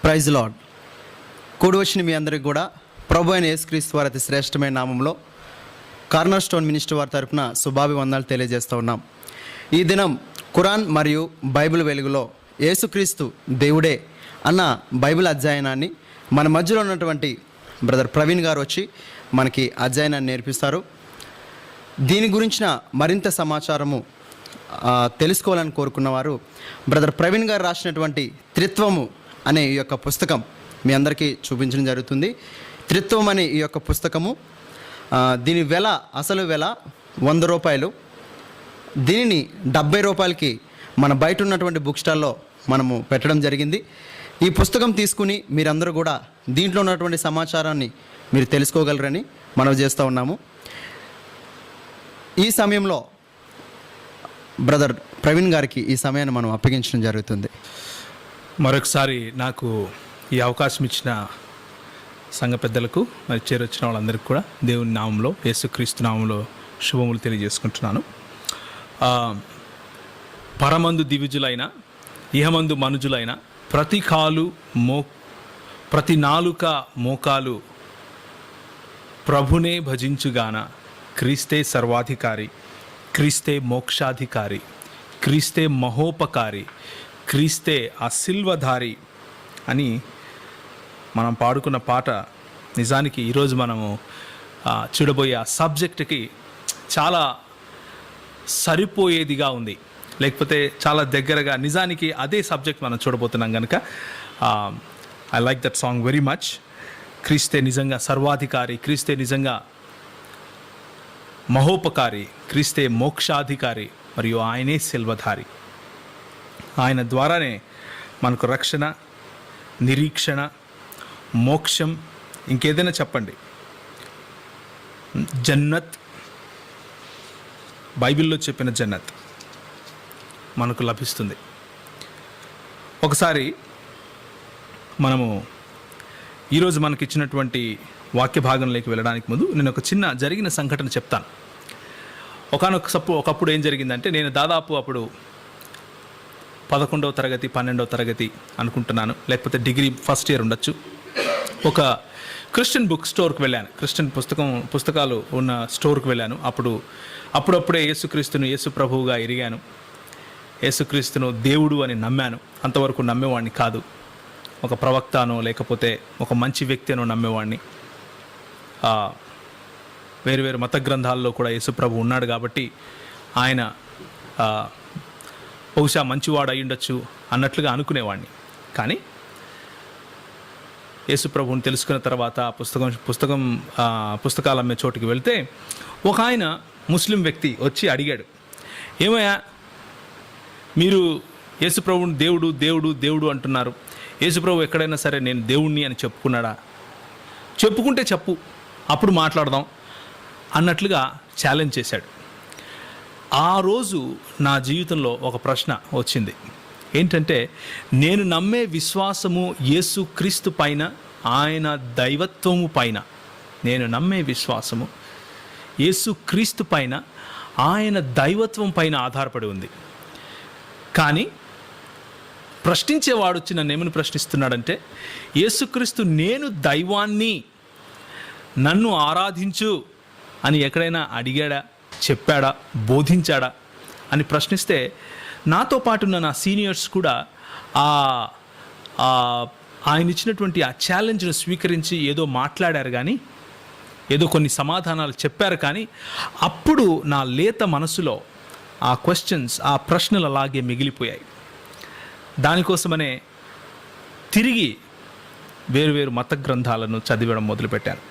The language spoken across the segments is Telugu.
Praise lord. కూడి వచ్చిన మీ అందరికి కూడా ప్రభు అయిన యేసుక్రీస్తు వారి అతి శ్రేష్టమైన నామంలో కార్నర్ స్టోన్ మినిస్ట్రీ వారి తరపున శుభాభివందనాలు తెలియజేస్తూ ఉన్నాం. ఈ దినం ఖురాన్ మరియు బైబిల్ వెలుగులో యేసుక్రీస్తు దేవుడే అన్న బైబిల్ అధ్యయనాన్ని మన మధ్యలో ఉన్నటువంటి బ్రదర్ ప్రవీణ్ గారు వచ్చి మనకి అధ్యయనాన్ని నేర్పిస్తారు. దీని గురించిన మరింత సమాచారము తెలుసుకోవాలని కోరుకున్నవారు బ్రదర్ ప్రవీణ్ గారు రాసినటువంటి త్రిత్వము అనే ఈ యొక్క పుస్తకం మీ అందరికీ చూపించడం జరుగుతుంది. త్రిత్వం అనే ఈ యొక్క పుస్తకము దీని అసలు వెల 100 రూపాయలు. దీనిని 70 రూపాయలకి మన బయట ఉన్నటువంటి బుక్ స్టాల్లో మనము పెట్టడం జరిగింది. ఈ పుస్తకం తీసుకుని మీరందరూ కూడా దీంట్లో ఉన్నటువంటి సమాచారాన్ని మీరు తెలుసుకోగలరని మనం చేస్తూ ఉన్నాము. ఈ సమయంలో బ్రదర్ ప్రవీణ్ గారికి ఈ సమయాన్ని మనం అప్పగించడం జరుగుతుంది. మరొకసారి నాకు ఈ అవకాశం ఇచ్చిన సంఘ పెద్దలకు మరి చేరొచ్చిన వాళ్ళందరికీ కూడా దేవుని నామంలో యేసుక్రీస్తు నామంలో శుభములు తెలియజేసుకుంటున్నాను. పరమందు దివిజులైన ఇహమందు మనుజులైన ప్రతి నాలుక మోకాలు ప్రభునే భజించుగాన, క్రీస్తే సర్వాధికారి, క్రీస్తే మోక్షాధికారి, క్రీస్తే మహోపకారి, క్రీస్తే ఆ సిల్వధారి అని మనం పాడుకున్న పాట నిజానికి ఈరోజు మనము చూడబోయే ఆ సబ్జెక్ట్కి చాలా సరిపోయేదిగా ఉంది, లేకపోతే చాలా దగ్గరగా నిజానికి అదే సబ్జెక్ట్ మనం చూడబోతున్నాం కనుక I like that song very much. క్రీస్తే నిజంగా సర్వాధికారి, క్రీస్తే నిజంగా మహోపకారి, క్రీస్తే మోక్షాధికారి మరియు ఆయనే సిల్వధారి. ఆయన ద్వారానే మనకు రక్షణ, నిరీక్షణ, మోక్షం, ఇంకేదైనా చెప్పండి, జన్నత్, బైబిల్లో చెప్పిన జన్నత్ మనకు లభిస్తుంది. ఒకసారి మనము ఈరోజు మనకిచ్చినటువంటి వాక్య భాగంలోకి వెళ్ళడానికి ముందు నేను ఒక చిన్న జరిగిన సంఘటన చెప్తాను. ఒకప్పుడు ఏం జరిగిందంటే, నేను దాదాపు అప్పుడు 11వ తరగతి 12వ తరగతి అనుకుంటున్నాను, లేకపోతే డిగ్రీ ఫస్ట్ ఇయర్ ఉండొచ్చు. ఒక క్రిస్టియన్ బుక్ స్టోర్కి వెళ్ళాను, క్రిస్టియన్ పుస్తకాలు ఉన్న స్టోర్కి వెళ్ళాను. అప్పుడప్పుడే యేసుక్రీస్తును యేసు ప్రభువుగా ఎరిగాను, యేసుక్రీస్తును దేవుడు అని నమ్మాను. అంతవరకు నమ్మేవాడిని కాదు, ఒక ప్రవక్తనో లేకపోతే ఒక మంచి వ్యక్తి అనో నమ్మేవాడిని. వేరు మత గ్రంథాల్లో కూడా యేసు ప్రభు ఉన్నాడు కాబట్టి ఆయన బహుశా మంచివాడు అయి ఉండొచ్చు అన్నట్లుగా అనుకునేవాడిని. కానీ యేసు ప్రభువుని తెలుసుకున్న తర్వాత పుస్తకాలు అమ్మే చోటుకి వెళ్తే ఒక ఆయన ముస్లిం వ్యక్తి వచ్చి అడిగాడు, ఏమయ్యా మీరు యేసు ప్రభువుని దేవుడు దేవుడు దేవుడు అంటున్నారు, యేసు ప్రభు ఎక్కడైనా సరే నేను దేవుణ్ణి అని చెప్పుకున్నాడా? చెప్పుకుంటే చెప్పు, అప్పుడు మాట్లాడదాం అన్నట్లుగా ఛాలెంజ్ చేశాడు. ఆ రోజు నా జీవితంలో ఒక ప్రశ్న వచ్చింది. ఏంటంటే, నేను నమ్మే విశ్వాసము యేసు క్రీస్తు పైన, ఆయన దైవత్వము పైన, నేను నమ్మే విశ్వాసము యేసు క్రీస్తు పైన, ఆయన దైవత్వం పైన ఆధారపడి ఉంది. కానీ ప్రశ్నించేవాడు వచ్చి నన్ను ఏమని ప్రశ్నిస్తున్నాడంటే, యేసుక్రీస్తు నేను దైవాన్ని, నన్ను ఆరాధించు అని ఎక్కడైనా అడిగాడా, చెప్పాడా, బోధించాడా అని ప్రశ్నిస్తే, నాతో పాటున్న నా సీనియర్స్ కూడా ఆయన ఇచ్చినటువంటి ఆ ఛాలెంజ్ను స్వీకరించి ఏదో మాట్లాడారు, కానీ ఏదో కొన్ని సమాధానాలు చెప్పారు. కానీ అప్పుడు నా లేత మనసులో ఆ క్వశ్చన్స్, ఆ ప్రశ్నలు అలాగే మిగిలిపోయాయి. దానికోసమనే తిరిగి వేరు మత గ్రంథాలను చదివడం మొదలుపెట్టాను.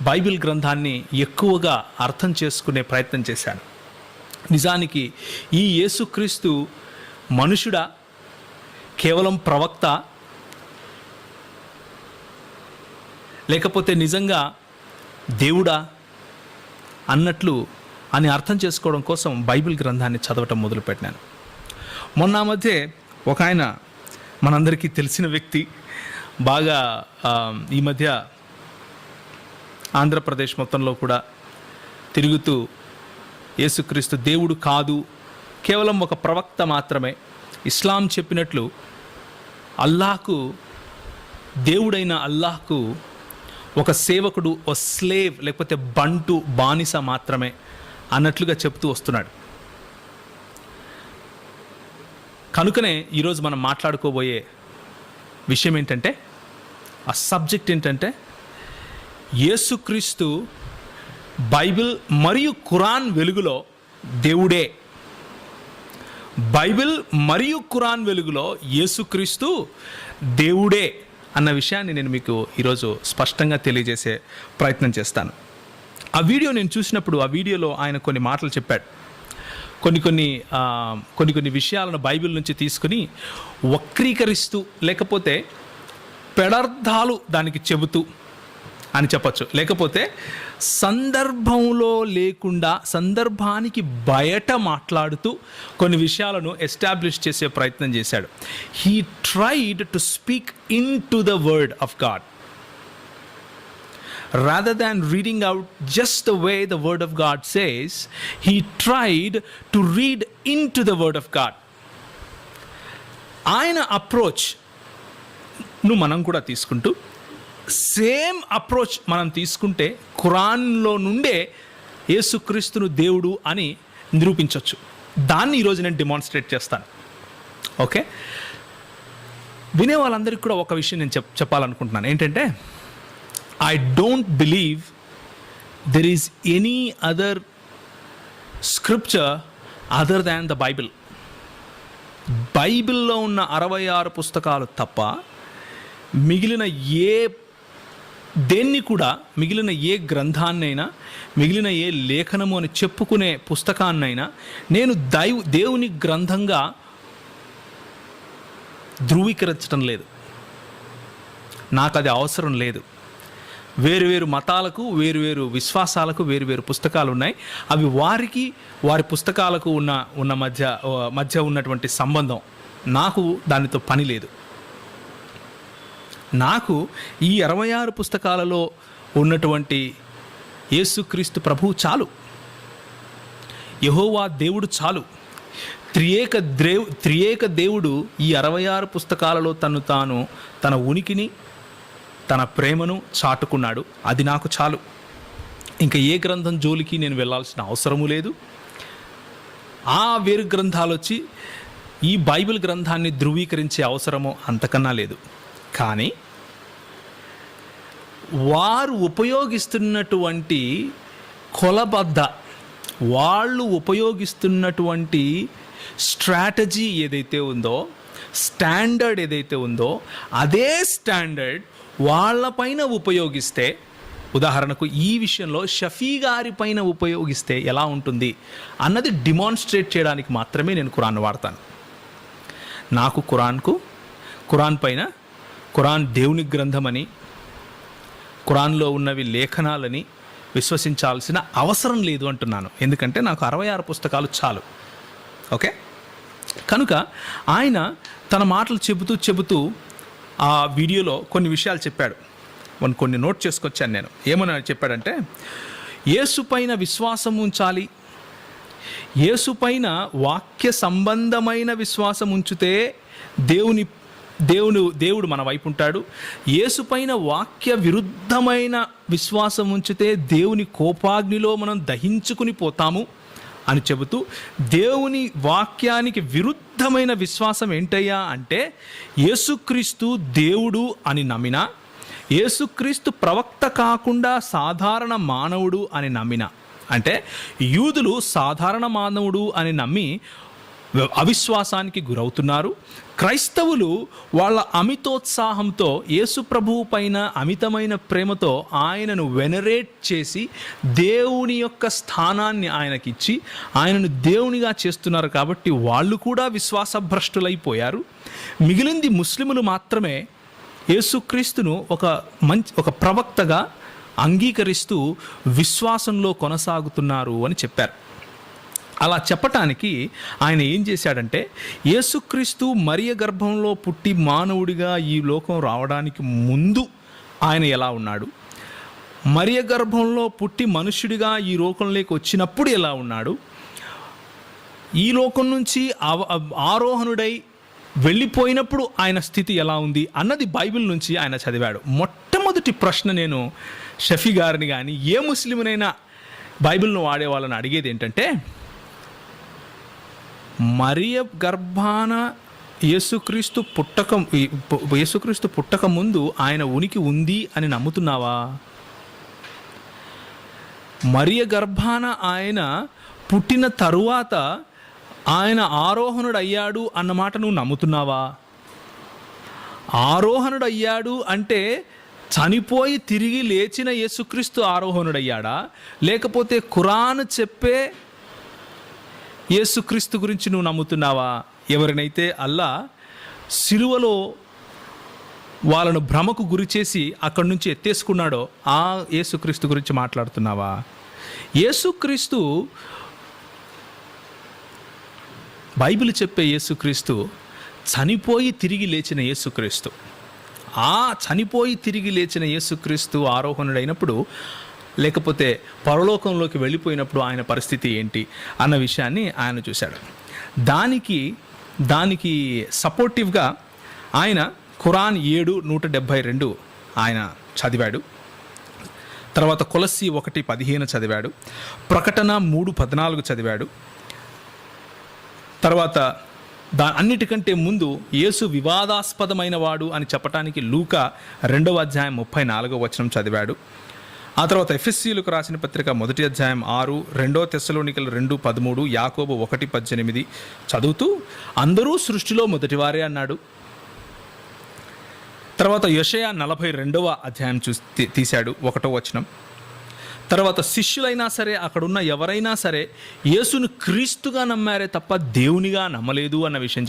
బైబిల్ గ్రంథాన్ని ఎక్కువగా అర్థం చేసుకునే ప్రయత్నం చేశాను. నిజానికి ఈ యేసుక్రీస్తు మనుషుడా, కేవలం ప్రవక్త, లేకపోతే నిజంగా దేవుడా అన్నట్లు అని అర్థం చేసుకోవడం కోసం బైబిల్ గ్రంథాన్ని చదవటం మొదలుపెట్టాను. మొన్న మధ్య ఒక ఆయన, మనందరికీ తెలిసిన వ్యక్తి, బాగా ఈ మధ్య ఆంధ్రప్రదేశ్ మొత్తంలో కూడా తిరుగుతూ యేసుక్రీస్తు దేవుడు కాదు, కేవలం ఒక ప్రవక్త మాత్రమే, ఇస్లాం చెప్పినట్లు అల్లాహ్కు, దేవుడైన అల్లాహ్కు ఒక సేవకుడు, ఒక స్లేవ్ లేకపోతే బంటు, బానిస మాత్రమే అన్నట్లుగా చెప్తూ వస్తున్నాడు. కనుకనే ఈరోజు మనం మాట్లాడుకోబోయే విషయం ఏంటంటే, ఆ సబ్జెక్ట్ ఏంటంటే, యేసుక్రీస్తు బైబిల్ మరియు ఖురాన్ వెలుగులో దేవుడే. బైబిల్ మరియు ఖురాన్ వెలుగులో యేసుక్రీస్తు దేవుడే అన్న విషయాన్ని నేను మీకు ఈరోజు స్పష్టంగా తెలియజేసే ప్రయత్నం చేస్తాను. ఆ వీడియో నేను చూసినప్పుడు ఆ వీడియోలో ఆయన కొన్ని మాటలు చెప్పాడు. కొన్ని విషయాలను బైబిల్ నుంచి తీసుకుని వక్రీకరిస్తూ, లేకపోతే పెడార్థాలు దానికి చెబుతూ అని చెప్పచ్చు, లేకపోతే సందర్భంలో లేకుండా సందర్భానికి బయట మాట్లాడుతూ కొన్ని విషయాలను ఎస్టాబ్లిష్ చేసే ప్రయత్నం చేశాడు. He tried to speak in to the word of God rather than reading out just the way the word of God says. He tried to read into the word of God. ఆయన అప్రోచ్ ను మనం కూడా తీసుకుంటూ, సేమ్ అప్రోచ్ మనం తీసుకుంటే ఖురాన్లో నుండే యేసుక్రీస్తును దేవుడు అని నిరూపించవచ్చు. దాన్ని ఈరోజు నేను డెమాన్స్ట్రేట్ చేస్తాను. ఓకే, వినే వాళ్ళందరికీ కూడా ఒక విషయం నేను చెప్పాలనుకుంటున్నాను. ఏంటంటే, I don't believe there is any other scripture other than the Bible. బైబిల్లో ఉన్న 66 పుస్తకాలు తప్ప మిగిలిన దేన్ని కూడా, మిగిలిన ఏ గ్రంథాన్నైనా, మిగిలిన ఏ లేఖనము అని చెప్పుకునే పుస్తకాన్నైనా నేను దేవుని గ్రంథంగా ధృవీకరించడం లేదు. నాకు అది అవసరం లేదు. వేరువేరు మతాలకు, వేరువేరు విశ్వాసాలకు వేరువేరు పుస్తకాలు ఉన్నాయి. అవి వారి పుస్తకాలకు ఉన్న మధ్య ఉన్నటువంటి సంబంధం. నాకు దానితో పని లేదు. నాకు ఈ 66 పుస్తకాలలో ఉన్నటువంటి యేసుక్రీస్తు ప్రభువు చాలు. యెహోవా దేవుడు చాలు. త్రియేక దేవుడు ఈ 66 పుస్తకాలలో తన ఉనికిని, తన ప్రేమను చాటుకున్నాడు. అది నాకు చాలు. ఇంకా ఏ గ్రంథం జోలికి నేను వెళ్ళాల్సిన అవసరము లేదు. ఆ వేరు గ్రంథాలు వచ్చి ఈ బైబిల్ గ్రంథాన్ని ధృవీకరించే అవసరము అంతకన్నా లేదు. కానీ వారు ఉపయోగిస్తున్నటువంటి వాళ్ళు ఉపయోగిస్తున్నటువంటి స్ట్రాటజీ ఏదైతే ఉందో, స్టాండర్డ్ ఏదైతే ఉందో, అదే స్టాండర్డ్ వాళ్ళపైన ఉపయోగిస్తే, ఉదాహరణకు ఈ విషయంలో షఫీ గారి పైన ఉపయోగిస్తే ఎలా ఉంటుంది అన్నది డిమాన్స్ట్రేట్ చేయడానికి మాత్రమే నేను ఖురాన్ వాడతాను. నాకు ఖురాన్ పైన, ఖురాన్ దేవుని గ్రంథమని, ఖురాన్లో ఉన్నవి లేఖనాలని విశ్వసించాల్సిన అవసరం లేదు అంటున్నాను. ఎందుకంటే నాకు 66 పుస్తకాలు చాలు. ఓకే, కనుక ఆయన తన మాటలు చెబుతూ ఆ వీడియోలో కొన్ని విషయాలు చెప్పాడు. కొన్ని నోట్ చేసుకొచ్చాను నేను. ఏమని చెప్పాడంటే, యేసు పైన విశ్వాసం ఉంచాలి, యేసు పైన వాక్య సంబంధమైన విశ్వాసం ఉంచితే దేవుడు మన వైపు ఉంటాడు. యేసు పైన వాక్య విరుద్ధమైన విశ్వాసం ఉంచితే దేవుని కోపాగ్నిలో మనం దహించుకుని పోతాము అని చెబుతూ, దేవుని వాక్యానికి విరుద్ధమైన విశ్వాసం ఏంటయ్యా అంటే, యేసుక్రీస్తు దేవుడు అని నమ్మినా, యేసుక్రీస్తు ప్రవక్త కాకుండా సాధారణ మానవుడు అని నమ్మినా, అంటే యూదులు సాధారణ మానవుడు అని నమ్మి అవిశ్వాసానికి గురవుతున్నారు. క్రైస్తవులు వాళ్ళ అమితోత్సాహంతో యేసు ప్రభువు పైన అమితమైన ప్రేమతో ఆయనను వెనరేట్ చేసి దేవుని యొక్క స్థానాన్ని ఆయనకిచ్చి ఆయనను దేవునిగా చేస్తున్నారు. కాబట్టి వాళ్ళు కూడా విశ్వాసభ్రష్టులైపోయారు. మిగిలింది ముస్లిములు మాత్రమే యేసుక్రీస్తును ఒక ప్రవక్తగా అంగీకరిస్తూ విశ్వాసంలో కొనసాగుతున్నారు అని చెప్పారు. అలా చెప్పటానికి ఆయన ఏం చేశాడంటే, యేసుక్రీస్తు మరియ గర్భంలో పుట్టి మానవుడిగా ఈ లోకం రావడానికి ముందు ఆయన ఎలా ఉన్నాడు, మరియ గర్భంలో పుట్టి మనుష్యుడిగా ఈ లోకంలోకి వచ్చినప్పుడు ఎలా ఉన్నాడు, ఈ లోకం నుంచి ఆరోహణుడై వెళ్ళిపోయినప్పుడు ఆయన స్థితి ఎలా ఉంది అన్నది బైబిల్ నుంచి ఆయన చదివాడు. మొట్టమొదటి ప్రశ్న నేను షఫీ గారిని కానీ ఏ ముస్లింనైనా బైబిల్ను వాడే వాళ్ళని అడిగేది ఏంటంటే, మరియ గర్భాన యేసుక్రీస్తు పుట్టక ముందు ఆయన ఉనికి ఉంది అని నమ్ముతున్నావా? మరియ గర్భాన ఆయన పుట్టిన తరువాత ఆయన ఆరోహణుడు అయ్యాడు అన్నమాట నువ్వు నమ్ముతున్నావా? ఆరోహణుడు అయ్యాడు అంటే చనిపోయి తిరిగి లేచిన యేసుక్రీస్తు ఆరోహణుడయ్యాడా, లేకపోతే ఖురాన్ చెప్పే యేసుక్రీస్తు గురించి నువ్వు నమ్ముతున్నావా? ఎవరినైతే అల్లా సిలువలో వాళ్ళను భ్రమకు గురి చేసి అక్కడి నుంచి ఎత్తేసుకున్నాడో ఆ యేసుక్రీస్తు గురించి మాట్లాడుతున్నావా? యేసుక్రీస్తు, బైబిల్ చెప్పే యేసుక్రీస్తు చనిపోయి తిరిగి లేచిన యేసుక్రీస్తు. ఆ చనిపోయి తిరిగి లేచిన యేసుక్రీస్తు ఆరోహణుడైనప్పుడు, లేకపోతే పరలోకంలోకి వెళ్ళిపోయినప్పుడు ఆయన పరిస్థితి ఏంటి అన్న విషయాన్ని ఆయన చూశాడు. దానికి సపోర్టివ్గా ఆయన ఖురాన్ 7:172 ఆయన చదివాడు. తర్వాత కొలస్సీ 1:15 చదివాడు. ప్రకటన 3:14 చదివాడు. తర్వాత అన్నిటికంటే ముందు యేసు వివాదాస్పదమైన వాడు అని చెప్పడానికి లూకా 2:34 చదివాడు. ఆ తర్వాత ఎఫెసీయులకు రాసిన పత్రిక 1:6, 2 తెస్సలోనికలు 2:13, యాకోబు 1:18 చదువుతూ అందరూ సృష్టిలో మొదటివారే అన్నాడు. తర్వాత యెషయా 42 తీశాడు 1వ. తర్వాత శిష్యులైనా సరే అక్కడున్న ఎవరైనా సరే యేసును క్రీస్తుగా నమ్మారే తప్ప దేవునిగా నమ్మలేదు అన్న విషయం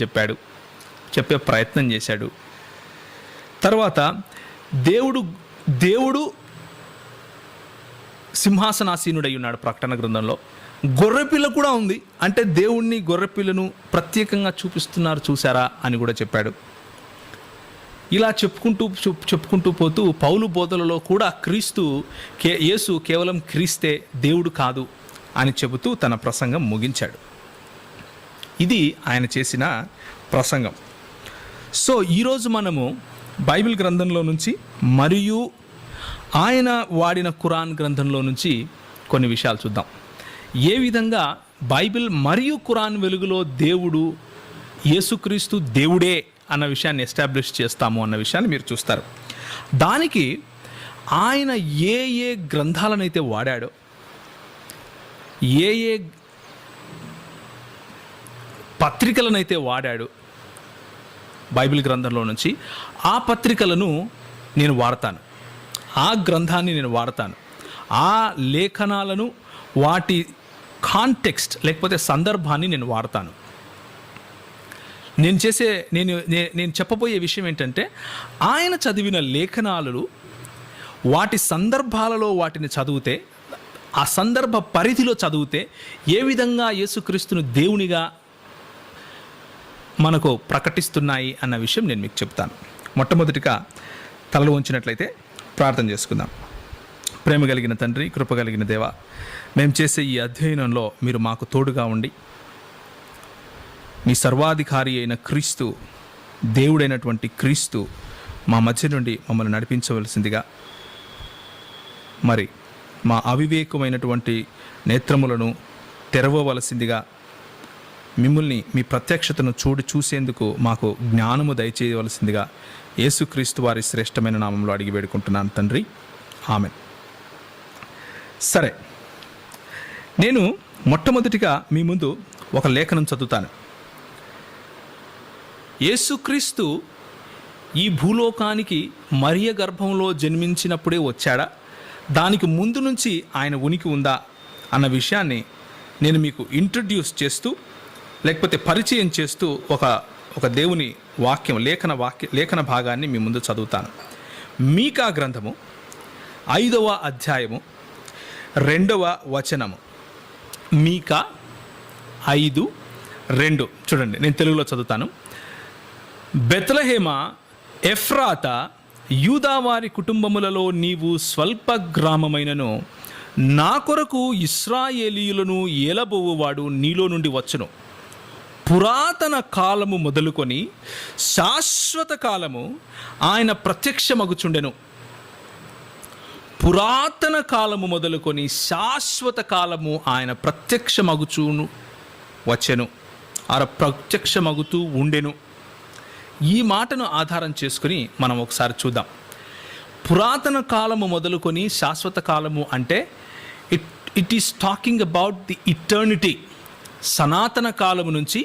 చెప్పే ప్రయత్నం చేశాడు. తర్వాత దేవుడు సింహాసనాసీనుడై ఉన్నాడు ప్రకటన గ్రంథంలో. గొర్రెపిల్ల కూడా ఉంది, అంటే దేవుణ్ణి గొర్రెపిల్లను ప్రత్యేకంగా చూపిస్తున్నారు చూసారా అని కూడా చెప్పాడు. ఇలా చెప్పుకుంటూ పోతూ పౌలు బోధలలో కూడా యేసు కేవలం క్రీస్తే, దేవుడు కాదు అని చెబుతూ తన ప్రసంగం ముగించాడు. ఇది ఆయన చేసిన ప్రసంగం. సో ఈరోజు మనము బైబిల్ గ్రంథంలో నుంచి మరియు ఆయన వాడిన ఖురాన్ గ్రంథంలో నుంచి కొన్ని విషయాలు చూద్దాం. ఏ విధంగా బైబిల్ మరియు ఖురాన్ వెలుగులో దేవుడు యేసుక్రీస్తు దేవుడే అన్న విషయాన్ని ఎస్టాబ్లిష్ చేస్తాము అన్న విషయాన్ని మీరు చూస్తారు. దానికి ఆయన ఏ గ్రంథాలనైతే వాడాడో, ఏ పత్రికలనైతే వాడాడు బైబిల్ గ్రంథంలో నుంచి, ఆ పత్రికలను నేను వాడతాను, ఆ గ్రంథాన్ని నేను వాడతాను, ఆ లేఖనాలను వాటి కాంటెక్స్ట్ లేకపోతే సందర్భాన్ని నేను వాడతాను. నేను చెప్పబోయే విషయం ఏంటంటే, ఆయన చదివిన లేఖనాలు వాటి సందర్భాలలో వాటిని చదివితే, ఆ సందర్భ పరిధిలో చదివితే ఏ విధంగా యేసుక్రీస్తును దేవునిగా మనకు ప్రకటిస్తున్నాయి అన్న విషయం నేను మీకు చెప్తాను. మొట్టమొదటిగా తలలు ఉంచినట్లయితే ప్రార్థన చేసుకుందాం. ప్రేమ కలిగిన తండ్రి, కృప కలిగిన దేవ, మేము చేసే ఈ అధ్యయనంలో మీరు మాకు తోడుగా ఉండి మీ సర్వాధికారి అయిన క్రీస్తు, దేవుడైనటువంటి క్రీస్తు మా మధ్య నుండి మమ్మల్ని నడిపించవలసిందిగా, మరి మా అవివేకమైనటువంటి నేత్రములను తెరవవలసిందిగా, మిమ్మల్ని మీ ప్రత్యక్షతను చూసేందుకు మాకు జ్ఞానము దయచేయవలసిందిగా యేసుక్రీస్తు వారి శ్రేష్టమైన నామంలో అడిగి వేడుకుంటున్నాను తండ్రి, ఆమెన్. సరే, నేను మొట్టమొదటిగా మీ ముందు ఒక లేఖనం చదువుతాను. యేసుక్రీస్తు ఈ భూలోకానికి మరియ గర్భంలో జన్మించినప్పుడే వచ్చాడా, దానికి ముందు నుంచి ఆయన ఉనికి ఉందా అన్న విషయాన్ని నేను మీకు ఇంట్రడ్యూస్ చేస్తూ లేకపోతే పరిచయం చేస్తూ ఒక దేవుని వాక్యం లేఖన భాగాన్ని మీ ముందు చదువుతాను. మీకా గ్రంథము 5వ అధ్యాయము 2వ. మీకా 5:2 చూడండి, నేను తెలుగులో చదువుతాను. బెత్లెహేమ ఎఫ్రాత, యూదావారి కుటుంబములలో నీవు స్వల్ప గ్రామమైనను నా కొరకు ఇశ్రాయేలీయులను ఏలబోవువాడు నీలో నుండి వచ్చును. పురాతన కాలము మొదలుకొని శాశ్వత కాలము ఆయన ప్రత్యక్షమగుచుండెను. పురాతన కాలము మొదలుకొని శాశ్వత కాలము ఆయన ప్రత్యక్షమగుచూను వచ్చెను, ప్రత్యక్షమగుతూ ఉండెను. ఈ మాటను ఆధారం చేసుకుని మనం ఒకసారి చూద్దాం. పురాతన కాలము మొదలుకొని శాశ్వత కాలము అంటే it is talking about the eternity. సనాతన కాలము నుంచి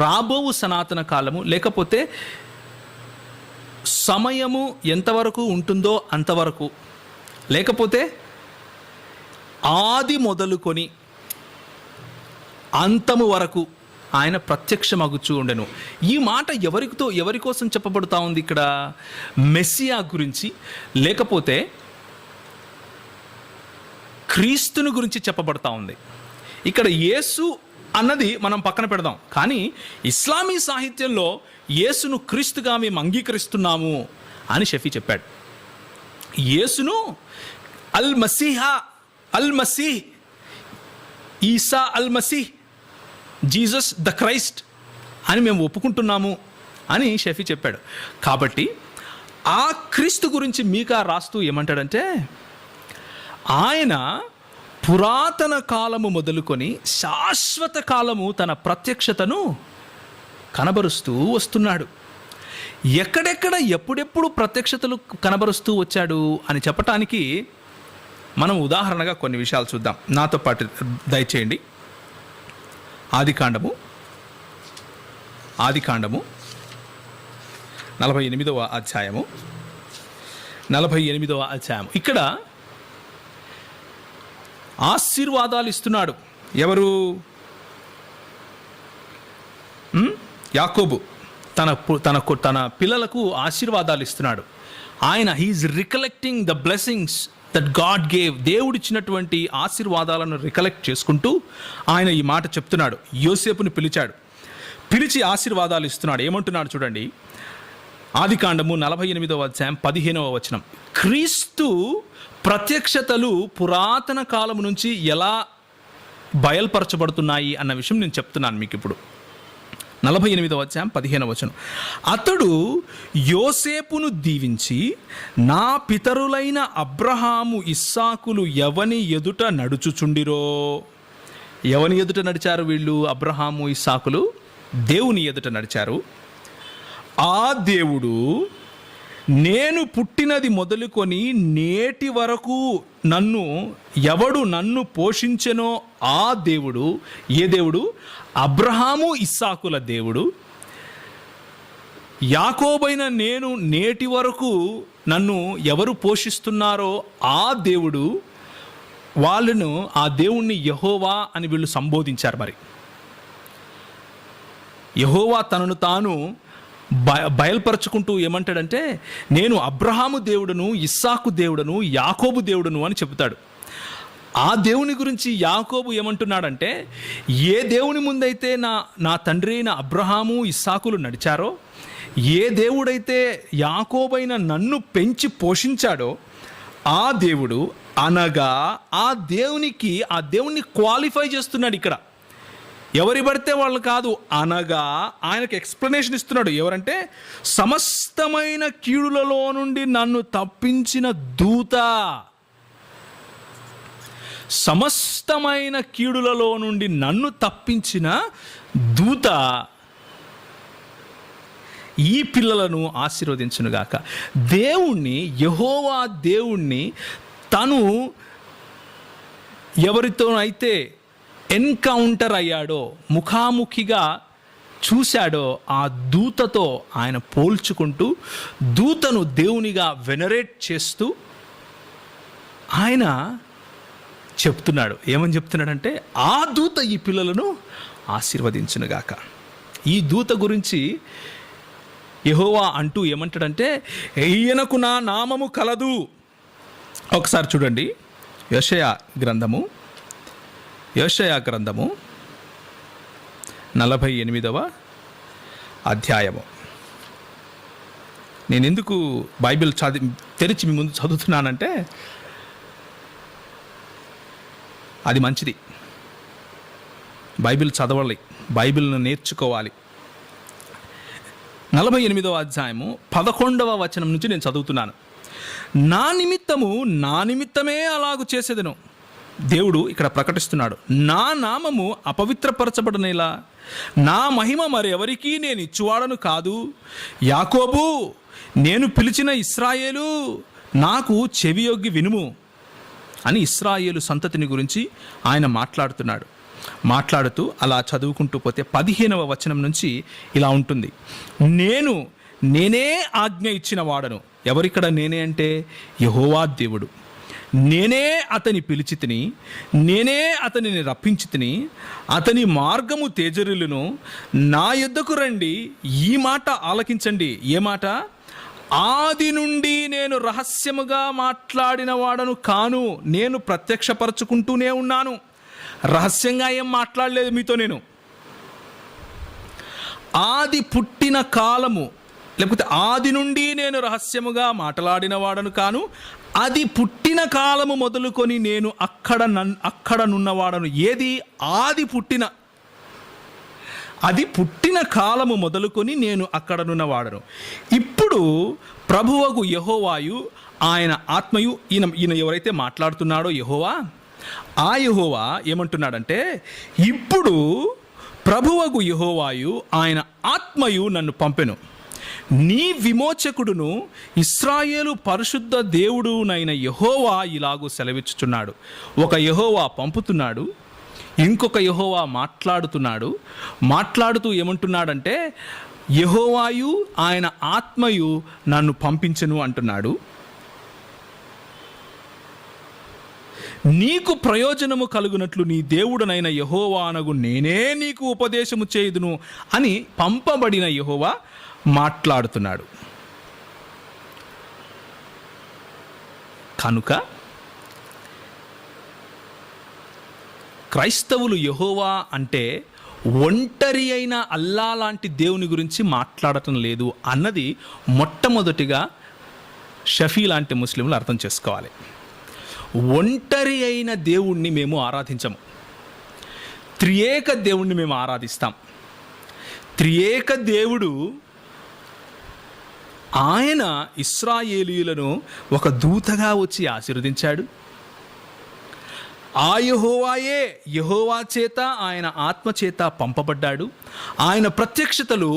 రాబోవు సనాతన కాలము, లేకపోతే సమయము ఎంతవరకు ఉంటుందో అంతవరకు, లేకపోతే ఆది మొదలుకొని అంతము వరకు ఆయన ప్రత్యక్షమగుచూ ఉండెను. ఈ మాట ఎవరి కోసం చెప్పబడుతూ ఉంది ఇక్కడ? మెస్సియా గురించి, లేకపోతే క్రీస్తుని గురించి చెప్పబడతా ఉంది. ఇక్కడ యేసు అన్నది మనం పక్కన పెడదాం, కానీ ఇస్లామీ సాహిత్యంలో యేసును క్రీస్తుగా మేము అంగీకరిస్తున్నాము అని షఫీ చెప్పాడు. యేసును అల్ మసీహ్, ఈసా అల్ మసీహ్, జీసస్ ద క్రైస్ట్ అని మేము ఒప్పుకుంటున్నాము అని షఫీ చెప్పాడు. కాబట్టి ఆ క్రీస్తు గురించి మీకా రాస్తూ ఏమంటాడంటే, ఆయన పురాతన కాలము మొదలుకొని శాశ్వత కాలము తన ప్రత్యక్షతను కనబరుస్తూ వస్తున్నాడు. ఎక్కడెక్కడ ఎప్పుడెప్పుడు ప్రత్యక్షతలు కనబరుస్తూ వచ్చాడు అని చెప్పటానికి మనం ఉదాహరణగా కొన్ని విషయాలు చూద్దాం. నాతో పాటు దయచేయండి. ఆదికాండము 48వ అధ్యాయము. ఇక్కడ ఆశీర్వాదాలు ఇస్తున్నాడు. ఎవరు? యాకోబు తన పిల్లలకు ఆశీర్వాదాలు ఇస్తున్నాడు. ఆయన he is recollecting the blessings that God gave. దేవుడిచ్చినటువంటి ఆశీర్వాదాలను రికలెక్ట్ చేసుకుంటూ ఆయన ఈ మాట చెప్తున్నాడు. యోసేపుని పిలిచి ఆశీర్వాదాలు ఇస్తున్నాడు. ఏమంటున్నాడు చూడండి. ఆదికాండము 48వ అధ్యాయం 15వ వచనం. క్రీస్తు ప్రత్యక్షతలు పురాతన కాలం నుంచి ఎలా బయల్పరచబడుతున్నాయి అన్న విషయం నేను చెప్తున్నాను మీకు ఇప్పుడు. 48వ అధ్యాయం 15వ వచనం. అతడు యోసేపును దీవించి, నా పితరులైన అబ్రహాము ఇస్సాకులు ఎవని ఎదుట నడుచుచుండిరో. ఎవని ఎదుట నడిచారు వీళ్ళు? అబ్రహాము ఇస్సాకులు దేవుని ఎదుట నడిచారు. ఆ దేవుడు నేను పుట్టినది మొదలుకొని నేటి వరకు ఎవడు నన్ను పోషించెనో ఆ దేవుడు. ఏ దేవుడు? అబ్రహాము ఇస్సాకుల దేవుడు. యాకోబైన నేను నేటి వరకు నన్ను ఎవరు పోషిస్తున్నారో ఆ దేవుడు. వాళ్ళను, ఆ దేవుణ్ణి యెహోవా అని వీళ్ళు సంబోధించారు. మరి యెహోవా తనను తాను బయల్పరచుకుంటూ ఏమంటాడంటే, నేను అబ్రహాము దేవుడును, ఇస్సాకు దేవుడును, యాకోబు దేవుడును అని చెబుతాడు. ఆ దేవుని గురించి యాకోబు ఏమంటున్నాడంటే, ఏ దేవుని ముందైతే నా తండ్రి అయిన అబ్రహాము ఇస్సాకులు నడిచారో, ఏ దేవుడైతే యాకోబైన నన్ను పెంచి పోషించాడో ఆ దేవుడు, అనగా ఆ దేవుణ్ణి క్వాలిఫై చేస్తున్నాడు ఇక్కడ. ఎవరి పడితే వాళ్ళు కాదు, అనగా ఆయనకు ఎక్స్ప్లెనేషన్ ఇస్తున్నాడు. ఎవరంటే, సమస్తమైన కీడులలో నుండి నన్ను తప్పించిన దూత. సమస్తమైన కీడులలో నుండి నన్ను తప్పించిన దూత ఈ పిల్లలను ఆశీర్వదించునుగాక. దేవుణ్ణి, యెహోవా దేవుణ్ణి తను ఎవరితోనైతే ఎన్కౌంటర్ అయ్యాడో, ముఖాముఖిగా చూశాడో ఆ దూతతో ఆయన పోల్చుకుంటూ, దూతను దేవునిగా వెనరేట్ చేస్తూ ఆయన చెప్తున్నాడు. ఏమని చెప్తున్నాడంటే, ఆ దూత ఈ పిల్లలను ఆశీర్వదించునుగాక. ఈ దూత గురించి యెహోవా అంటూ ఏమంటాడంటే, ఈయనకు నా నామము కలదు. ఒకసారి చూడండి, యెషయా గ్రంథము 48వ అధ్యాయము. నేను ఎందుకు బైబిల్ తెరిచి మీ ముందు చదువుతున్నానంటే, అది మంచిది. బైబిల్ చదవాలి, బైబిల్ను నేర్చుకోవాలి. 48వ అధ్యాయము 11వ వచనం నుంచి నేను చదువుతున్నాను. నా నిమిత్తమే అలాగు చేసేదను. దేవుడు ఇక్కడ ప్రకటిస్తున్నాడు, నా నామము అపవిత్రపరచబడనేలా, నా మహిమ మరెవరికీ నేను ఇచ్చువాడను కాదు. యాకోబు, నేను పిలిచిన ఇశ్రాయేలు, నాకు చెవియొగ్గి వినుము అని ఇశ్రాయేలు సంతతిని గురించి ఆయన మాట్లాడుతూ అలా చదువుకుంటూ పోతే 15వ వచనం నుంచి ఇలా ఉంటుంది. నేనే ఆజ్ఞ ఇచ్చిన వాడను. ఎవరిక్కడ నేనే అంటే యెహోవా దేవుడు. నేనే అతని పిలిచి తిని, నేనే అతనిని రప్పించి తిని, అతని మార్గము తేజరులను, నా యొద్దకు రండి, ఈ మాట ఆలకించండి. ఏ మాట? ఆది నుండి నేను రహస్యముగా మాట్లాడిన వాడను కాను, నేను ప్రత్యక్షపరచుకుంటూనే ఉన్నాను. రహస్యంగా ఏం మాట్లాడలేదు మీతో నేను. ఆది పుట్టిన కాలము, లేకపోతే ఆది నుండి నేను రహస్యముగా మాట్లాడిన వాడను కాను, అది పుట్టిన కాలము మొదలుకొని నేను అక్కడ నున్నవాడను. ఏది? అది పుట్టిన కాలము మొదలుకొని నేను అక్కడ నున్నవాడను. ఇప్పుడు ప్రభువగు యెహోవాయు, ఆయన ఆత్మయు, ఈయన ఎవరైతే మాట్లాడుతున్నాడో యెహోవా, ఆ యెహోవా ఏమంటున్నాడంటే, ఇప్పుడు ప్రభువగు యెహోవాయు, ఆయన ఆత్మయు నన్ను పంపెను. నీ విమోచకుడును ఇశ్రాయేలు పరిశుద్ధ దేవుడునైన యెహోవా ఇలాగూ సెలవిచ్చుచున్నాడు. ఒక యెహోవా పంపుతున్నాడు, ఇంకొక యెహోవా మాట్లాడుతూ ఏమంటున్నాడంటే, యెహోవాయు ఆయన ఆత్మయు నన్ను పంపించెను అంటున్నాడు. నీకు ప్రయోజనము కలుగునట్లు నీ దేవుడనైన యెహోవానగు నేనే నీకు ఉపదేశము చేయుదును అని పంపబడిన యెహోవా మాట్లాడుతున్నాడు. కనుక క్రైస్తవులు యెహోవా అంటే ఒంటరి అయిన అల్లా లాంటి దేవుని గురించి మాట్లాడటం లేదు అన్నది మొట్టమొదటిగా షఫీ లాంటి ముస్లింలు అర్థం చేసుకోవాలి. ఒంటరి అయిన దేవుణ్ణి మేము ఆరాధించము, త్రియేక దేవుణ్ణి మేము ఆరాధిస్తాం. త్రియేక దేవుడు ఆయన ఇశ్రాయేలీయులను ఒక దూతగా వచ్చి ఆశీర్వదించాడు. ఆ యెహోవాయే యెహోవా చేత, ఆయన ఆత్మ చేత పంపబడ్డాడు. ఆయన ప్రత్యక్షతలు